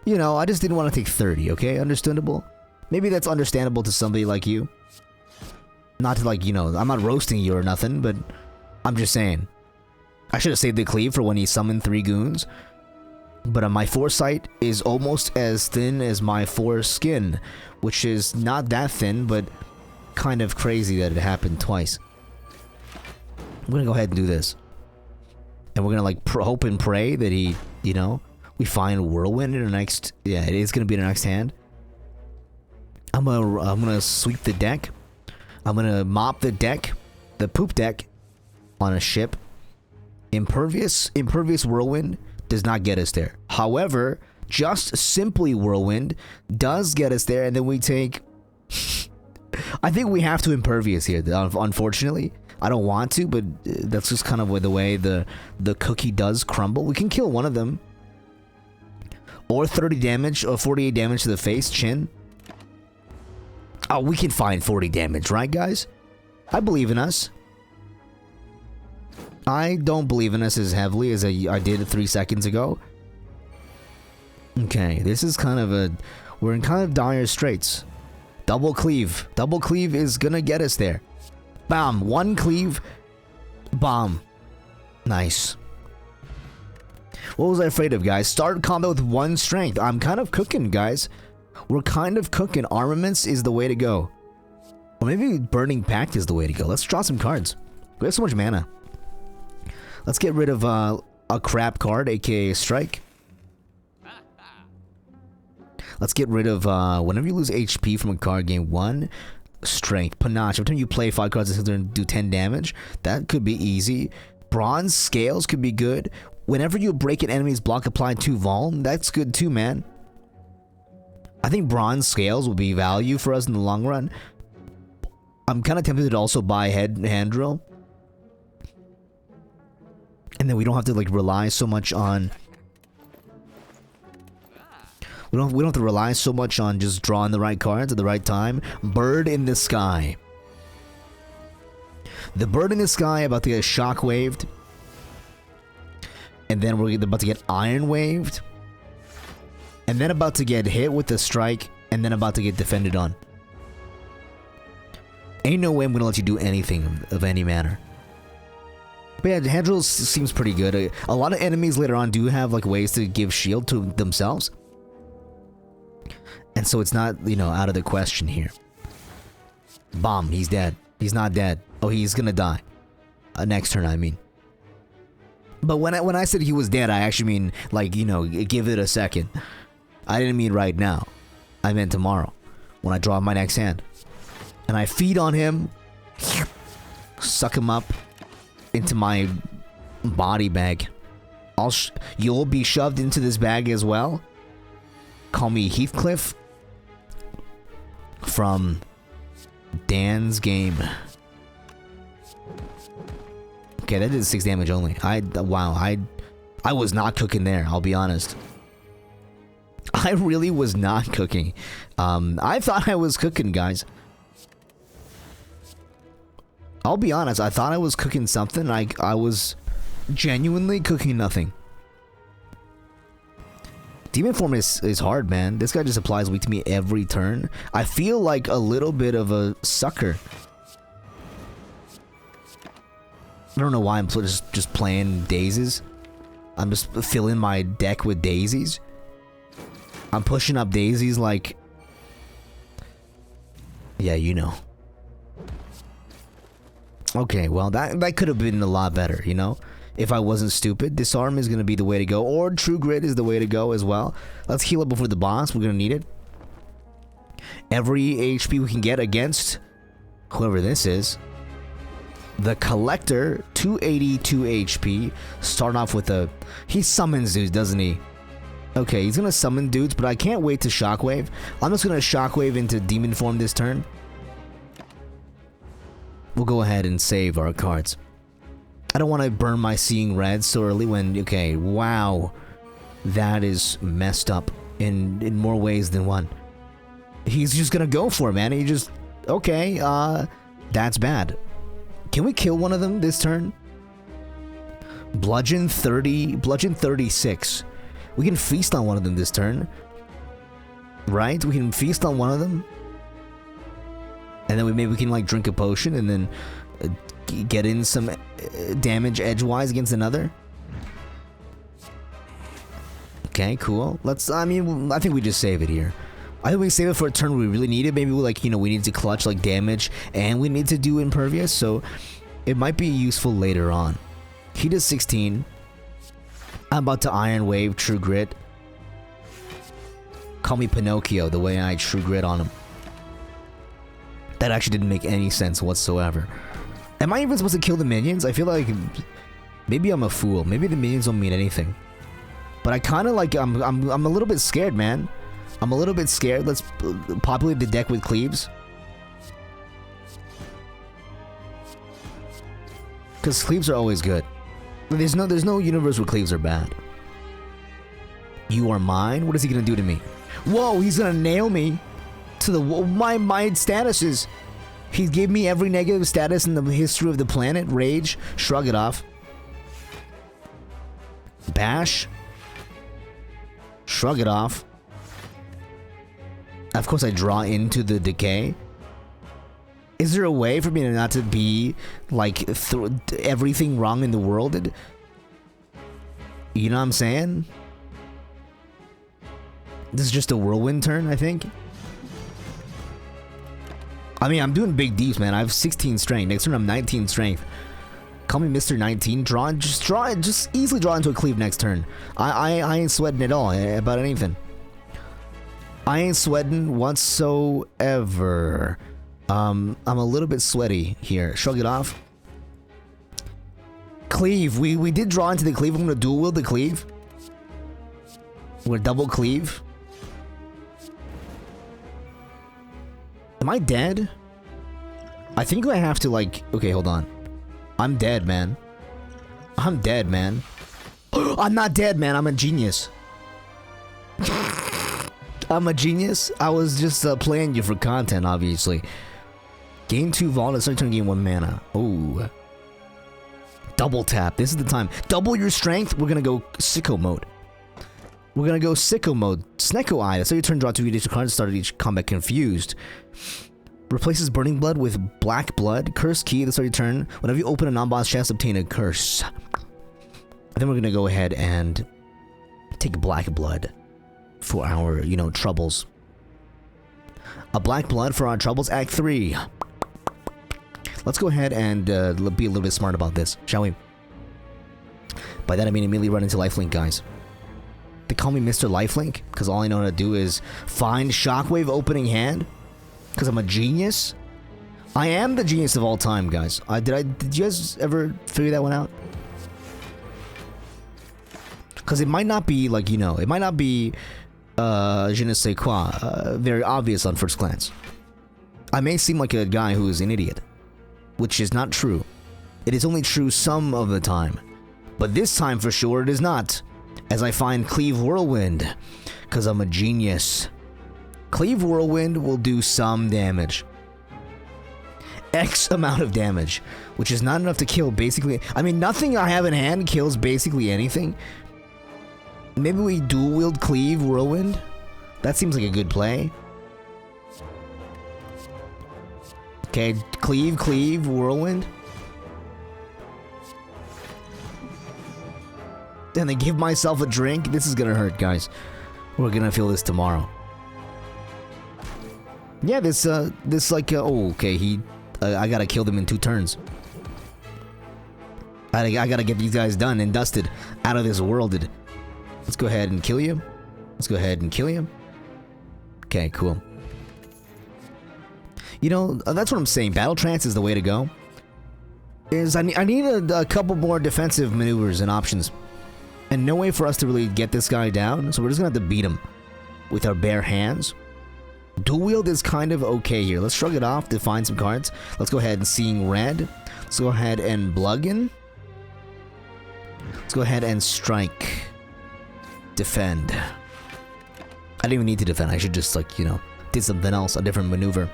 You know, I just didn't want to take 30, okay? Understandable? Maybe that's understandable to somebody like you. Not to, like, you know, I'm not roasting you or nothing, but I'm just saying. I should have saved the cleave for when he summoned 3 goons. But my foresight is almost as thin as my foreskin, which is not that thin, but kind of crazy that it happened twice. I'm gonna go ahead and do this. And we're gonna, like, hope and pray that he, you know, we find Whirlwind in the next... Yeah, it is gonna be in the next hand. I'm gonna sweep the deck. I'm gonna mop the deck, the poop deck, on a ship. Impervious Whirlwind does not get us there. However, just simply Whirlwind does get us there, and then we take... I think we have to Impervious here, unfortunately. I don't want to, but that's just kind of the way the cookie does crumble. We can kill one of them. Or 30 damage, or 48 damage to the face, chin. Oh, we can find 40 damage, right, guys? I believe in us. I don't believe in us as heavily as I did 3 seconds ago. Okay, this is kind of a... We're in kind of dire straits. Double cleave. Double cleave is gonna get us there. Bam. 1 cleave. Bomb. Nice. What was I afraid of, guys? Start combat with 1 strength. I'm kind of cooking, guys. We're kind of cooking. Armaments is the way to go. Or maybe Burning Pact is the way to go. Let's draw some cards. We have so much mana. Let's get rid of a crap card, aka Strike. Let's get rid of, whenever you lose HP from a card, gain 1 Strength. Panache. Every time you play 5 cards, it's going to do 10 damage. That could be easy. Bronze Scales could be good. Whenever you break an enemy's block, apply 2 Vol. That's good too, man. I think Bronze Scales will be value for us in the long run. I'm kind of tempted to also buy Hand Drill. And then we don't have to, like, rely so much on... We don't have to rely so much on just drawing the right cards at the right time. Bird in the Sky. The Bird in the Sky about to get shockwaved. And then we're about to get Iron Waved. And then about to get hit with the Strike. And then about to get defended on. Ain't no way I'm gonna let you do anything of any manner. But yeah, Hand Drill seems pretty good. A lot of enemies later on do have like ways to give shield to themselves. And so it's not, you know, out of the question here. Bomb, he's dead. He's not dead. Oh, he's gonna die. Next turn, I mean. But when I said he was dead, I actually mean, like, you know, give it a second. I didn't mean right now. I meant tomorrow, when I draw my next hand. And I feed on him, suck him up into my body bag. You'll be shoved into this bag as well. Call me Heathcliff from Dan's game. Okay, that did 6 damage only. Wow, I was not cooking there, I'll be honest. I really was not cooking. I thought I was cooking, guys. I'll be honest, I thought I was cooking something. I was genuinely cooking nothing. Demon Form is hard, man. This guy just applies weak to me every turn. I feel like a little bit of a sucker. I don't know why I'm just playing daisies. I'm just filling my deck with daisies. I'm pushing up daisies like... Yeah, you know. Okay, well, that could have been a lot better, you know? If I wasn't stupid. Disarm is going to be the way to go. Or True Grit is the way to go as well. Let's heal up before the boss. We're going to need it. Every HP we can get against whoever this is. The Collector, 282 HP. Starting off with a... He summons dudes, doesn't he? Okay, he's going to summon dudes, but I can't wait to Shockwave. I'm just going to Shockwave into Demon Form this turn. We'll go ahead and save our cards. I don't want to burn my Seeing Red so early when... Okay, wow. That is messed up in more ways than one. He's just gonna go for it, man. He just... Okay, that's bad. Can we kill one of them this turn? Bludgeon 30... Bludgeon 36. We can feast on one of them this turn. Right? We can feast on one of them. And then maybe we can, like, drink a potion and then... get in some damage edgewise against another. Okay, cool. Let's, I mean, I think we just save it here. I think we save it for a turn we really need it. Maybe we, like, you know, we need to clutch, like, damage and we need to do impervious, so it might be useful later on. He does 16. I'm about to Iron Wave, True Grit. Call me Pinocchio, the way I True Grit on him. That actually didn't make any sense whatsoever. Am I even supposed to kill the minions? I feel like maybe I'm a fool. Maybe the minions don't mean anything. But I kind of like I'm a little bit scared, man. I'm a little bit scared. Let's populate the deck with cleaves. Cuz cleaves are always good. There's no universe where cleaves are bad. You are mine. What is he going to do to me? Whoa, he's going to nail me to the my statuses. He gave me every negative status in the history of the planet. Rage. Shrug it off. Bash. Shrug it off. Of course I draw into the decay. Is there a way for me not to be, like, everything wrong in the world? You know what I'm saying? This is just a whirlwind turn, I think. I mean, I'm doing big deeps, man. I have 16 strength. Next turn, I'm 19 strength. Call me Mr. 19. Just easily draw into a cleave next turn. I ain't sweating at all about anything. I ain't sweating whatsoever. I'm a little bit sweaty here. Shrug it off. Cleave. We did draw into the cleave. I'm gonna dual wield the cleave. We're double cleave. Am I dead? I think I have to like... Okay, hold on. I'm dead, man. I'm dead, man. I'm not dead, man. I'm a genius. I'm a genius. I was just playing you for content, obviously. Game 2 Vault. Start turn game 1 mana. Oh. Double tap. This is the time. Double your strength. We're gonna go sicko mode. We're gonna go sicko mode. Snecko Eye. That's how you turn draw 2 additional cards. Started each combat confused. Replaces Burning Blood with Black Blood. Curse key. That's how you turn. Whenever you open a non-boss chest, obtain a curse. Then we're gonna go ahead and take Black Blood for our, you know, troubles. A Black Blood for our troubles. Act 3. Let's go ahead and be a little bit smart about this, shall we? By that I mean immediately run into lifelink, guys. They call me Mr. Lifelink because all I know how to do is find Shockwave opening hand. Because I'm a genius. I am the genius of all time, guys. Did you guys ever figure that one out? Because it might not be like, you know, it might not be je ne sais quoi, very obvious on first glance. I may seem like a guy who is an idiot, which is not true. It is only true some of the time. But this time for sure it is not. As I find Cleave Whirlwind, because I'm a genius. Cleave Whirlwind will do some damage. X amount of damage, which is not enough to kill basically. I mean, nothing I have in hand kills basically anything. Maybe we dual wield Cleave Whirlwind? That seems like a good play. Okay, Cleave Whirlwind. Then I give myself a drink. This is gonna hurt, guys. We're gonna feel this tomorrow. Yeah, this like, oh, okay, I gotta kill them in 2 turns. I gotta get these guys done and dusted, out of this worlded. Let's go ahead and kill you. Let's go ahead and kill you. Okay, cool. You know, that's what I'm saying. Battle Trance is the way to go. I need a couple more defensive maneuvers and options. And no way for us to really get this guy down, so we're just gonna have to beat him with our bare hands. Dual wield is kind of okay here. Let's shrug it off to find some cards. Let's go ahead and Seeing Red. Let's go ahead and Bluggen. Let's go ahead and Strike. Defend. I didn't even need to defend. I should just, like, you know, did something else, a different maneuver.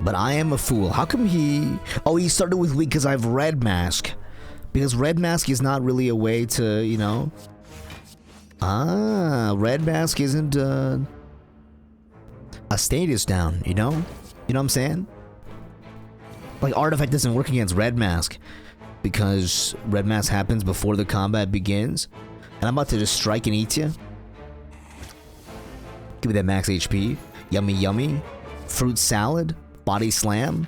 But I am a fool. How come he... Oh, he started with weak because I have Red Mask. Because Red Mask is not really a way to, you know... Ah, Red Mask isn't, a status down, you know? You know what I'm saying? Like, Artifact doesn't work against Red Mask because Red Mask happens before the combat begins. And I'm about to just strike and eat you. Give me that max HP. Yummy, yummy. Fruit Salad. Body Slam.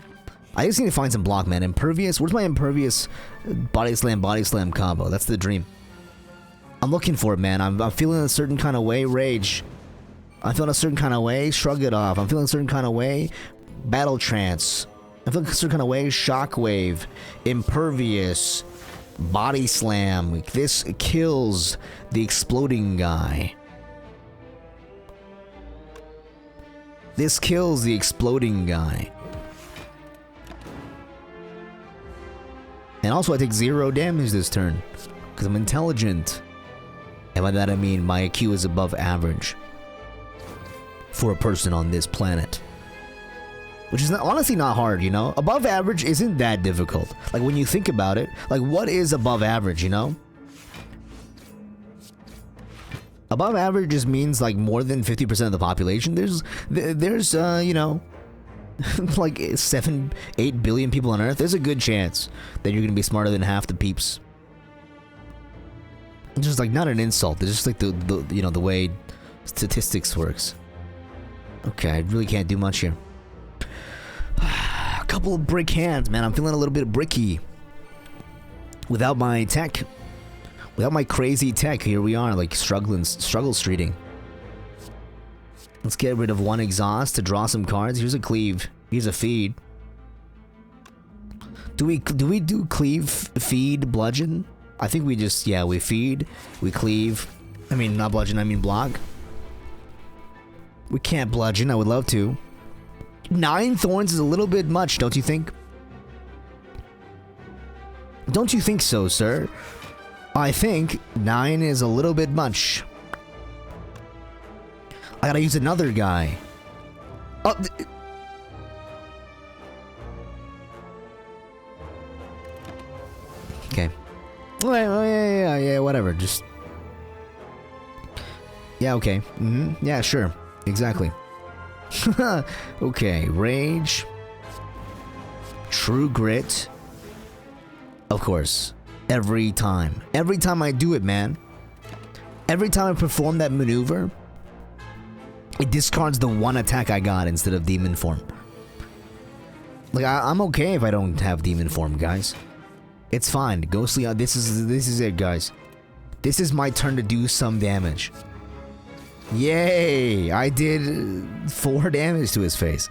I just need to find some block, man. Impervious. Where's my Impervious Body Slam combo? That's the dream. I'm looking for it, man. I'm feeling a certain kind of way. Rage. I'm feeling a certain kind of way. Shrug it off. I'm feeling a certain kind of way. Battle Trance. I'm feeling a certain kind of way. Shockwave. Impervious. Body Slam. This kills the exploding guy. This kills the exploding guy. And also I take 0 damage this turn. Because I'm intelligent. And by that I mean my IQ is above average. For a person on this planet. Which is honestly not hard, you know? Above average isn't that difficult. Like, when you think about it, like, what is above average, you know? Above average just means, like, more than 50% of the population. There's you know, like 7-8 billion people on Earth. There's a good chance that you're gonna be smarter than half the peeps. It's just like not an insult. It's just like the you know, the way statistics works. Okay, I really can't do much here. A couple of brick hands, man. I'm feeling a little bit bricky. Without my tech, without my crazy tech, here we are, like struggle streeting. Let's get rid of one exhaust to draw some cards. Here's a cleave. Here's a feed. Do we do cleave, feed, bludgeon? I think we just, yeah, we feed, we cleave. I mean, not bludgeon, I mean block. We can't bludgeon, I would love to. 9 thorns is a little bit much, don't you think? Don't you think so, sir? I think 9 is a little bit much. I gotta use another guy. Oh, okay. Yeah, whatever. Just. Yeah, okay. Yeah, sure. Exactly. Okay, rage. True grit. Of course. Every time. Every time I do it, man. Every time I perform that maneuver, it discards the one attack I got instead of demon form. Like, I'm okay if I don't have demon form, guys. It's fine. Ghostly, this is it, guys. This is my turn to do some damage. Yay! I did 4 damage to his face.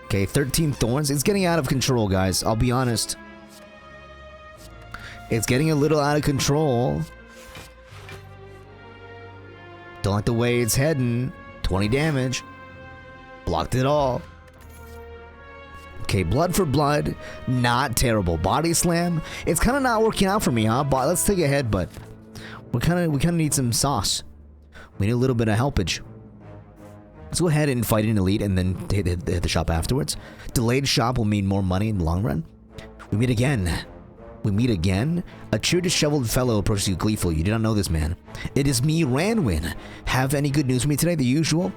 Okay, 13 thorns. It's getting out of control, guys. I'll be honest. It's getting a little out of control. Don't like the way it's heading. 20 damage. Blocked it all. Okay, blood for blood. Not terrible. Body slam. It's kind of not working out for me, huh? But let's take a headbutt. We kind of need some sauce. We need a little bit of helpage. Let's go ahead and fight an elite and then hit the shop afterwards. Delayed shop will mean more money in the long run. We meet again. We meet again. A cheery, disheveled fellow approaches you gleefully. You do not know this man. It is me, Ranwin. Have any good news for me today? The usual.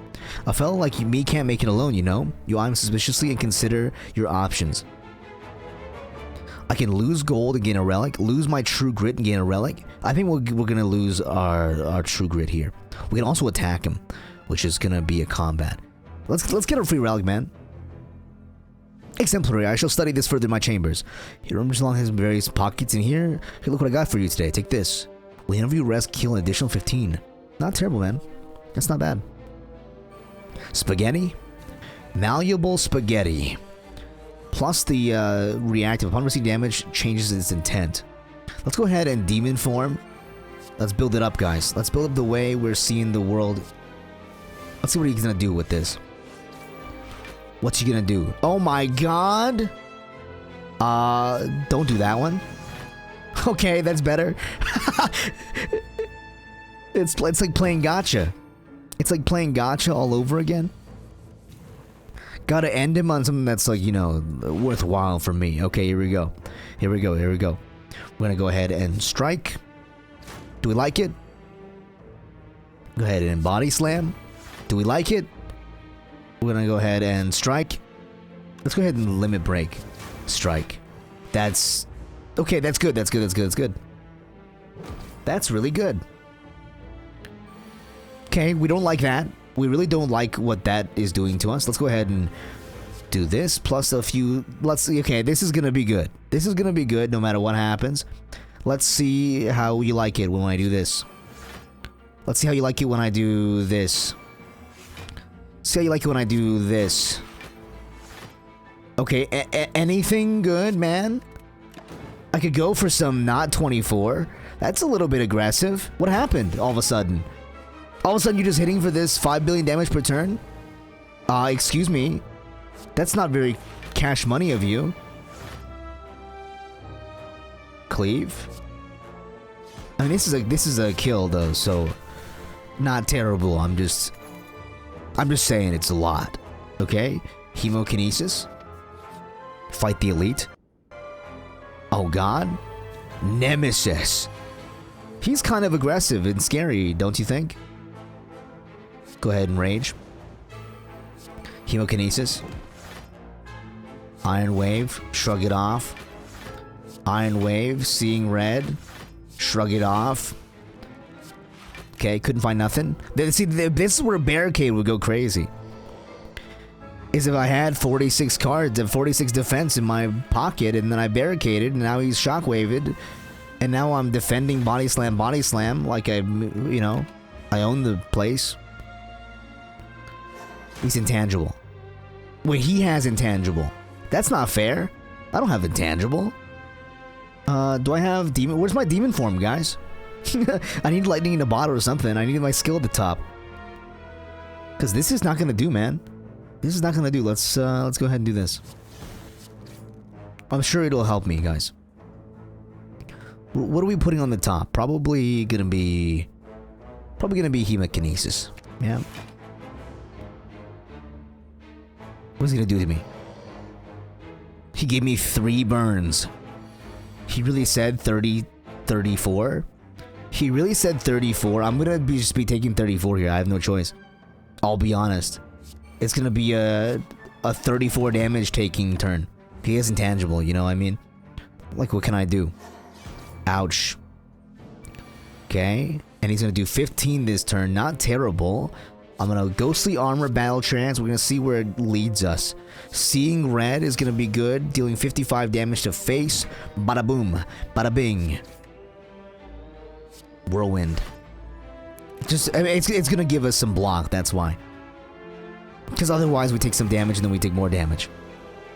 A fellow like me can't make it alone, you know. You eye him suspiciously and consider your options. I can lose gold and gain a relic. Lose my true grit and gain a relic. I think we're gonna lose our true grit here. We can also attack him, which is gonna be a combat. Let's get a free relic, man. Exemplary. I shall study this further in my chambers. He rumors along his various pockets in here. Hey, look what I got for you today. Take this. Whenever you rest, kill an additional 15. Not terrible, man. That's not bad. Spaghetti. Malleable spaghetti. Plus the reactive. Upon receiving damage, changes its intent. Let's go ahead and demon form. Let's build it up, guys. Let's build up the way we're seeing the world. Let's see what he's gonna do with this. What's he gonna do? Oh my god! Don't do that one. Okay, that's better. It's like playing gacha. It's like playing gacha all over again. Gotta end him on something that's like, you know, worthwhile for me. Okay, here we go. Here we go. We're gonna go ahead and strike. Do we like it? Go ahead and body slam. Do we like it? We're gonna go ahead and strike. Let's go ahead and limit break. Strike. That's... okay, that's good. That's good. That's really good. Okay, we don't like that. We really don't like what that is doing to us. Let's go ahead and do this, plus a few... let's see. Okay, this is gonna be good. This is gonna be good no matter what happens. Let's see how you like it when I do this. Let's see how you like it when I do this. See how you like it when I do this. Okay, anything good, man? I could go for some not 24. That's a little bit aggressive. What happened all of a sudden? All of a sudden you're just hitting for this 5 billion damage per turn? Excuse me. That's not very cash money of you. Cleave? I mean, this is a kill though, so not terrible. I'm just saying it's a lot. Okay? Hemokinesis. Fight the elite. Oh god. Nemesis. He's kind of aggressive and scary, don't you think? Go ahead and rage. Hemokinesis. Iron Wave. Shrug it off. Iron Wave. Seeing red. Shrug it off. Okay, couldn't find nothing. See, this is where a barricade would go crazy. Is if I had 46 cards and 46 defense in my pocket, and then I barricaded, and now he's shockwaved, and now I'm defending body slam, like I own the place. He's intangible. Wait, he has intangible. That's not fair. I don't have intangible. Do I have demon? Where's my demon form, guys? I need lightning in a bottle or something. I need my skill at the top. Cause this is not gonna do, man. This is not gonna do. Let's go ahead and do this. I'm sure it'll help me, guys. What are we putting on the top? Probably gonna be Hemokinesis. Yeah. What's he gonna do to me? He gave me 3 burns. He really said 30, 34? He really said 34. I'm gonna just be taking 34 here. I have no choice. I'll be honest. It's gonna be a 34 damage taking turn. He is intangible, you know what I mean? Like, what can I do? Ouch. Okay. And he's gonna do 15 this turn. Not terrible. I'm gonna Ghostly Armor Battle Trance. We're gonna see where it leads us. Seeing Red is gonna be good. Dealing 55 damage to face. Bada boom. Bada bing. Whirlwind. Just, I mean, it's gonna give us some block, that's why. Because otherwise we take some damage and then we take more damage.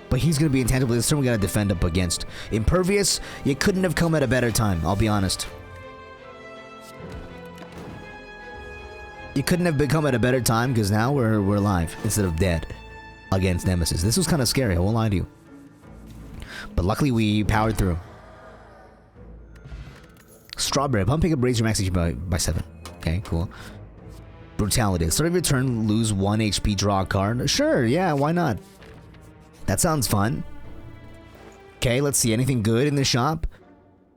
But he's gonna be intangible. This turn we gotta defend up against. Impervious, you couldn't have come at a better time, I'll be honest. You couldn't have become at a better time because now we're alive instead of dead against Nemesis. This was kind of scary, I won't lie to you. But luckily we powered through. Strawberry. Upon pick up, raise your max HP by 7. Okay, cool. Brutality. At the start of your turn, lose 1 HP, draw a card. Sure, yeah, why not? That sounds fun. Okay, let's see. Anything good in the shop?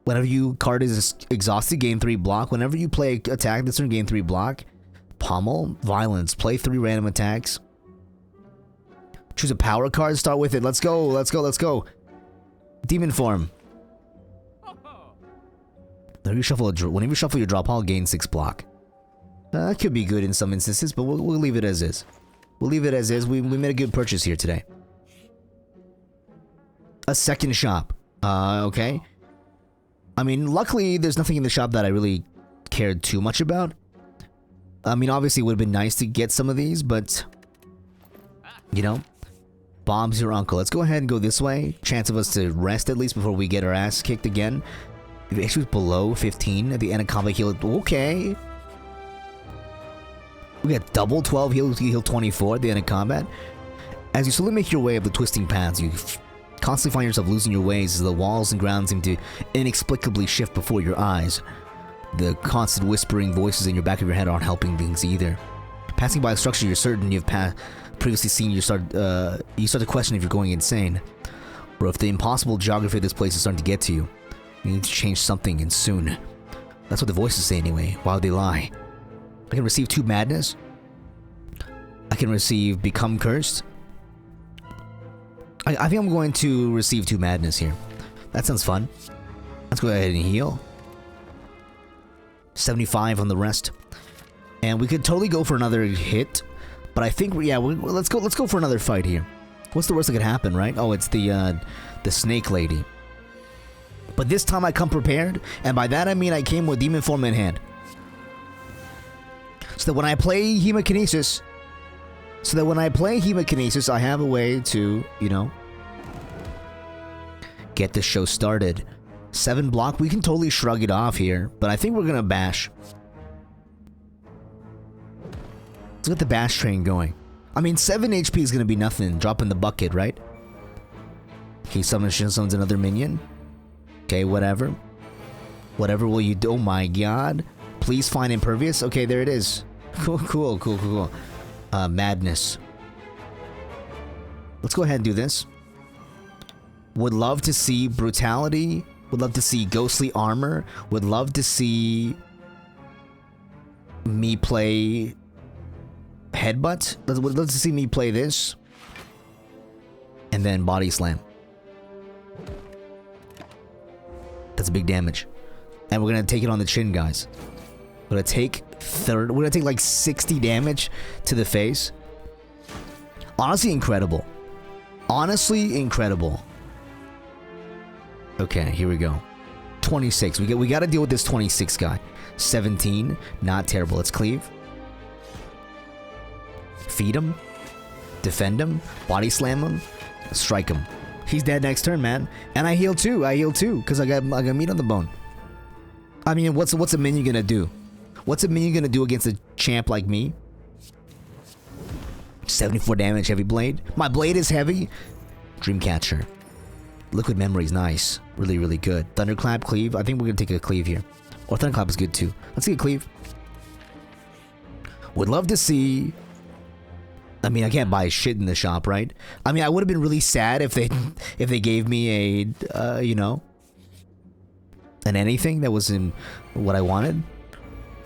Whenever you card is exhausted, gain 3 block. Whenever you play attack this turn, gain 3 block. Pommel. Violence. Play 3 random attacks. Choose a power card. Start with it. Let's go, let's go, let's go. Demon form. Whenever you shuffle your draw pile, gain 6 block. That could be good in some instances, but we'll leave it as is. We'll leave it as is. We made a good purchase here today. A second shop. Okay. I mean, luckily, there's nothing in the shop that I really cared too much about. I mean, obviously, it would have been nice to get some of these, but... You know? Bob's your uncle. Let's go ahead and go this way. Chance of us to rest at least before we get our ass kicked again. If it actually was below 15 at the end of combat heal, okay. We got double 12 heal 24 at the end of combat. As you slowly make your way up the twisting paths, you constantly find yourself losing your ways as the walls and ground seem to inexplicably shift before your eyes. The constant whispering voices in your back of your head aren't helping things either. Passing by a structure you're certain you've previously seen, you start to question if you're going insane, or if the impossible geography of this place is starting to get to you. You need to change something, and soon. That's what the voices say anyway. Why would they lie? I can receive 2 madness. I can receive become cursed. I think I'm going to receive 2 madness here. That sounds fun. Let's go ahead and heal. 75 on the rest. And we could totally go for another hit. But I think, yeah, let's go for another fight here. What's the worst that could happen, right? Oh, it's the snake lady. But this time I come prepared, and by that I mean I came with demon form in hand. So that when I play Hemokinesis, I have a way to, you know, get the show started. 7 block, we can totally shrug it off here, but I think we're gonna bash. Let's get the bash train going. I mean, 7 HP is gonna be nothing. Drop in the bucket, right? Okay, summons another minion. Okay, whatever. Whatever will you do? Oh my god. Please find impervious. Okay, there it is. Cool. Madness. Let's go ahead and do this. Would love to see brutality. Would love to see ghostly armor. Would love to see me play headbutt. Would love to see me play this. And then body slam. That's a big damage. And we're gonna take it on the chin, guys. We're gonna take like 60 damage to the face. Honestly, incredible. Honestly, incredible. Okay, here we go. 26. We got to deal with this 26 guy. 17. Not terrible. Let's cleave. Feed him. Defend him. Body slam him. Strike him. He's dead next turn, man. And I heal too. Because I got meat on the bone. I mean, what's a minion gonna do? What's a minion gonna do against a champ like me? 74 damage, heavy blade. My blade is heavy. Dreamcatcher. Liquid memory's nice. Really, really good. Thunderclap, cleave. I think we're gonna take a cleave here. Or Thunderclap is good too. Let's see a cleave. Would love to see. I mean, I can't buy shit in the shop, right? I mean, I would have been really sad if they gave me a you know, an anything that wasn't what I wanted.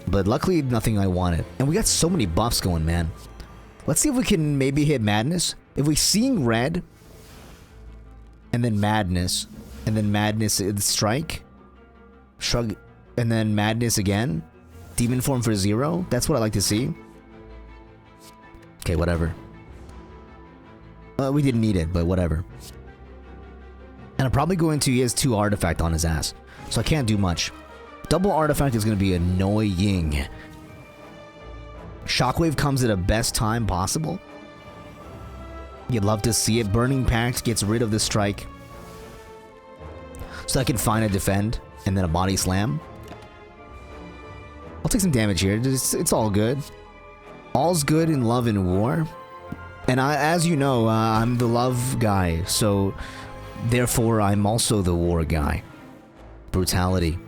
But luckily, nothing I wanted. And we got so many buffs going, man. Let's see if we can maybe hit Madness. If we seeing red, and then Madness, Strike, Shrug, and then Madness again, Demon Form for 0. That's what I like to see. Okay, whatever. We didn't need it, but whatever. And I'm probably going to, he has 2 artifact on his ass, so I can't do much. Double artifact is going to be annoying. Shockwave comes at the best time possible. You'd love to see it. Burning Pact gets rid of the strike. So I can find a defend, and then a body slam. I'll take some damage here. It's all good. All's good in love and war. And as you know, I'm the love guy, so therefore I'm also the war guy. Brutality.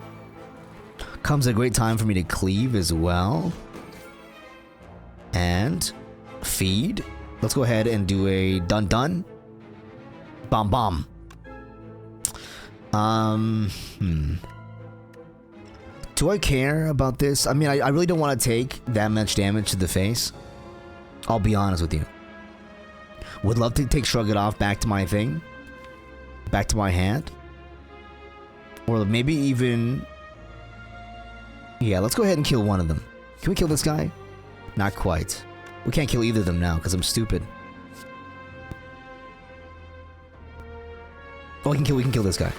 Comes at a great time for me to cleave as well. And feed. Let's go ahead and do a dun-dun. Bomb. Do I care about this? I mean, I really don't want to take that much damage to the face. I'll be honest with you. Would love to take Shrug It Off back to my thing. Back to my hand. Or maybe even... Yeah, let's go ahead and kill one of them. Can we kill this guy? Not quite. We can't kill either of them now because I'm stupid. Oh, we can kill this guy.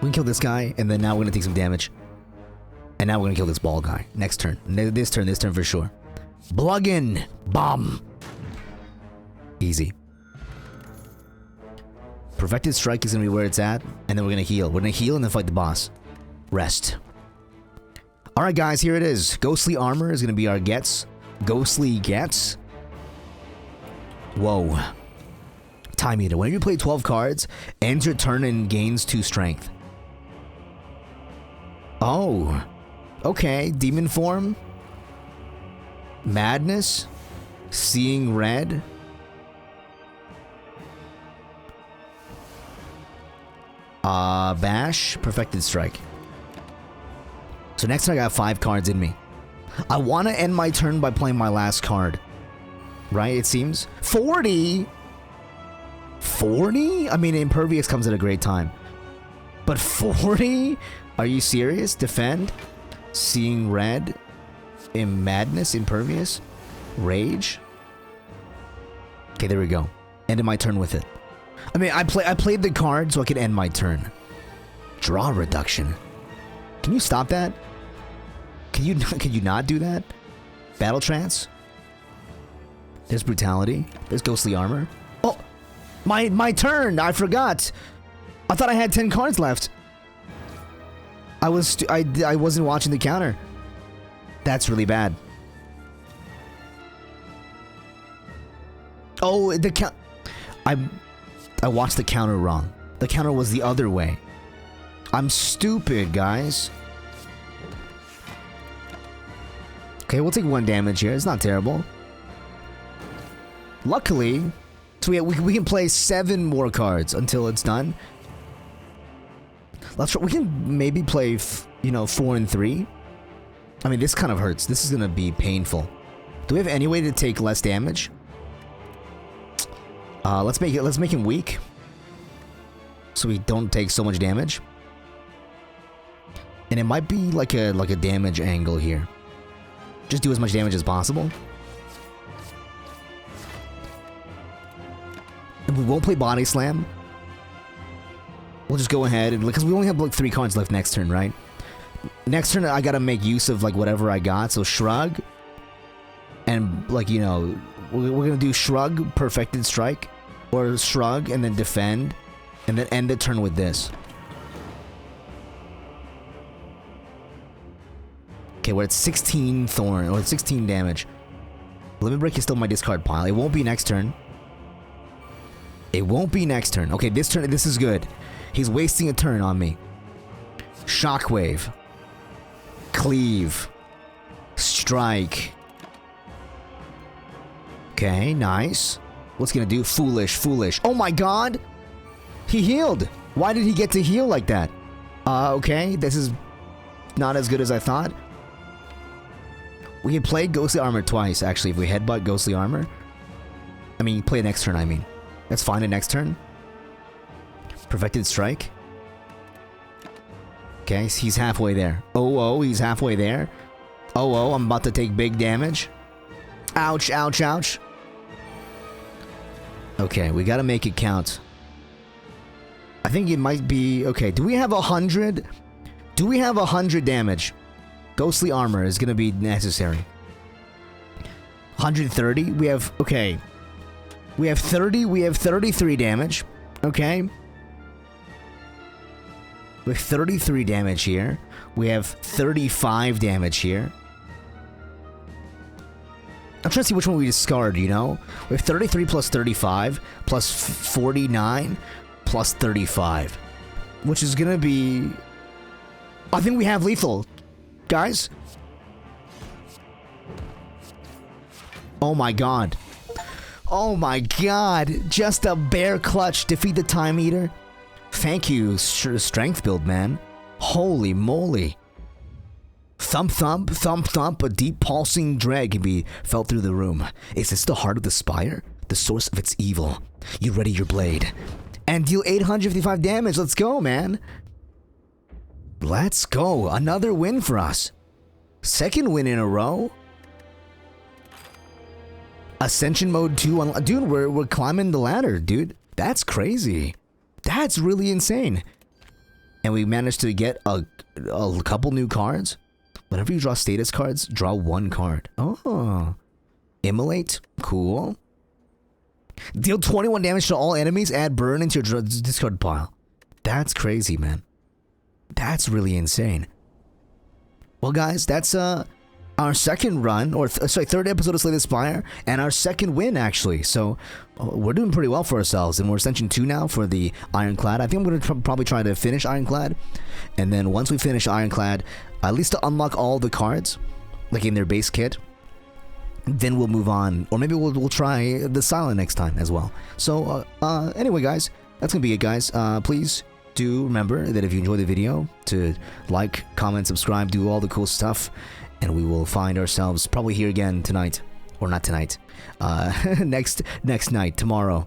We can kill this guy, and then now we're gonna take some damage. And now we're gonna kill this ball guy. Next turn. This turn for sure. Blugin! Bomb! Easy. Perfected Strike is gonna be where it's at, and then we're gonna heal. We're gonna heal and then fight the boss. Rest. Alright guys, here it is. Ghostly Armor is gonna be our gets. Ghostly gets. Whoa. Time Eater. Whenever you play 12 cards, ends your turn and gains 2 strength. Oh. Okay. Demon Form. Madness. Seeing Red. Bash. Perfected Strike. So next turn I got 5 cards in me. I want to end my turn by playing my last card. Right, it seems? 40? 40? I mean, Impervious comes at a great time. But 40? Are you serious? Defend? Seeing Red? In Madness? Impervious? Rage? Okay, there we go. Ended my turn with it. I mean, I played the card so I could end my turn. Draw reduction. Can you stop that? Can you not do that? Battle Trance? There's Brutality. There's Ghostly Armor. Oh! My turn! I forgot! I thought I had 10 cards left. I wasn't watching the counter. That's really bad. Oh, the count... I watched the counter wrong. The counter was the other way. I'm stupid, guys. Okay, we'll take 1 damage here. It's not terrible. Luckily, so we can play 7 more cards until it's done. Let's try, we can maybe play, 4 and 3. I mean, this kind of hurts. This is gonna be painful. Do we have any way to take less damage? Let's make him weak. so we don't take so much damage. And it might be like a damage angle here. Just do as much damage as possible. And we won't play Body Slam. We'll just go ahead and, because we only have like 3 cards left next turn, right? Next turn I gotta make use of like whatever I got. So Shrug, and like, you know, we're gonna do Shrug, Perfected Strike, or Shrug and then defend, and then end the turn with this. Okay, we're at 16 Thorn, or 16 damage. Limit Break is still my discard pile. It won't be next turn. It won't be next turn. Okay, this turn, this is good. He's wasting a turn on me. Shockwave. Cleave. Strike. Okay, nice. What's he gonna do? Foolish, foolish. Oh my god! He healed! Why did he get to heal like that? Okay, this is not as good as I thought. We can play Ghostly Armor twice, actually, if we headbutt Ghostly Armor. I mean, play next turn, I mean. That's fine the next turn. Perfected Strike. Okay, he's halfway there. Oh, he's halfway there. Oh, I'm about to take big damage. Ouch, ouch, ouch. Okay, we gotta make it count. I think it might be... Okay, do we have 100? Do we have 100 damage? Ghostly Armor is gonna be necessary. 130? We have... Okay. We have 30. We have 33 damage. Okay. We have 33 damage here. We have 35 damage here. I'm trying to see which one we discard, you know? We have 33 plus 35 plus 49 plus 35. Which is gonna be... I think we have lethal. Guys? Oh my god. Oh my god. Just a bare clutch. Defeat the Time Eater. Thank you, strength build, man. Holy moly. Thump, thump, thump, thump. A deep pulsing dread can be felt through the room. Is this the heart of the Spire? The source of its evil. You ready your blade. And deal 855 damage. Let's go, man. Let's go. Another win for us. Second win in a row. Ascension mode 2. Dude, we're climbing the ladder, dude. That's crazy. That's really insane. And we managed to get a couple new cards. Whenever you draw status cards, draw 1 card. Oh. Immolate. Cool. Deal 21 damage to all enemies. Add burn into your discard pile. That's crazy, man. That's really insane. Well, guys, that's our second run, or third episode of Slay the Spire, and our second win, actually. So we're doing pretty well for ourselves, and we're Ascension 2 now for the Ironclad. I think I'm going to probably try to finish Ironclad, and then once we finish Ironclad, at least to unlock all the cards, like in their base kit, then we'll move on, or maybe we'll try the Silent next time as well. So anyway, guys, that's gonna be it, guys. Please do remember that if you enjoyed the video, to like, comment, subscribe, do all the cool stuff, and we will find ourselves probably here again tonight, or not tonight, next night, tomorrow,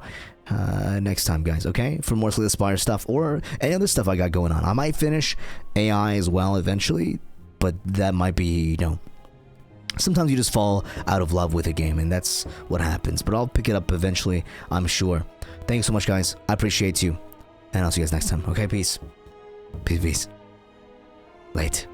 next time, guys. Okay, for more Slay the Spire stuff or any other stuff I got going on. I might finish AI as well eventually, but that might be, you know, sometimes you just fall out of love with a game, and that's what happens. But I'll pick it up eventually, I'm sure. Thanks so much, guys. I appreciate you. And I'll see you guys next time. Okay, peace. Peace, peace. Late.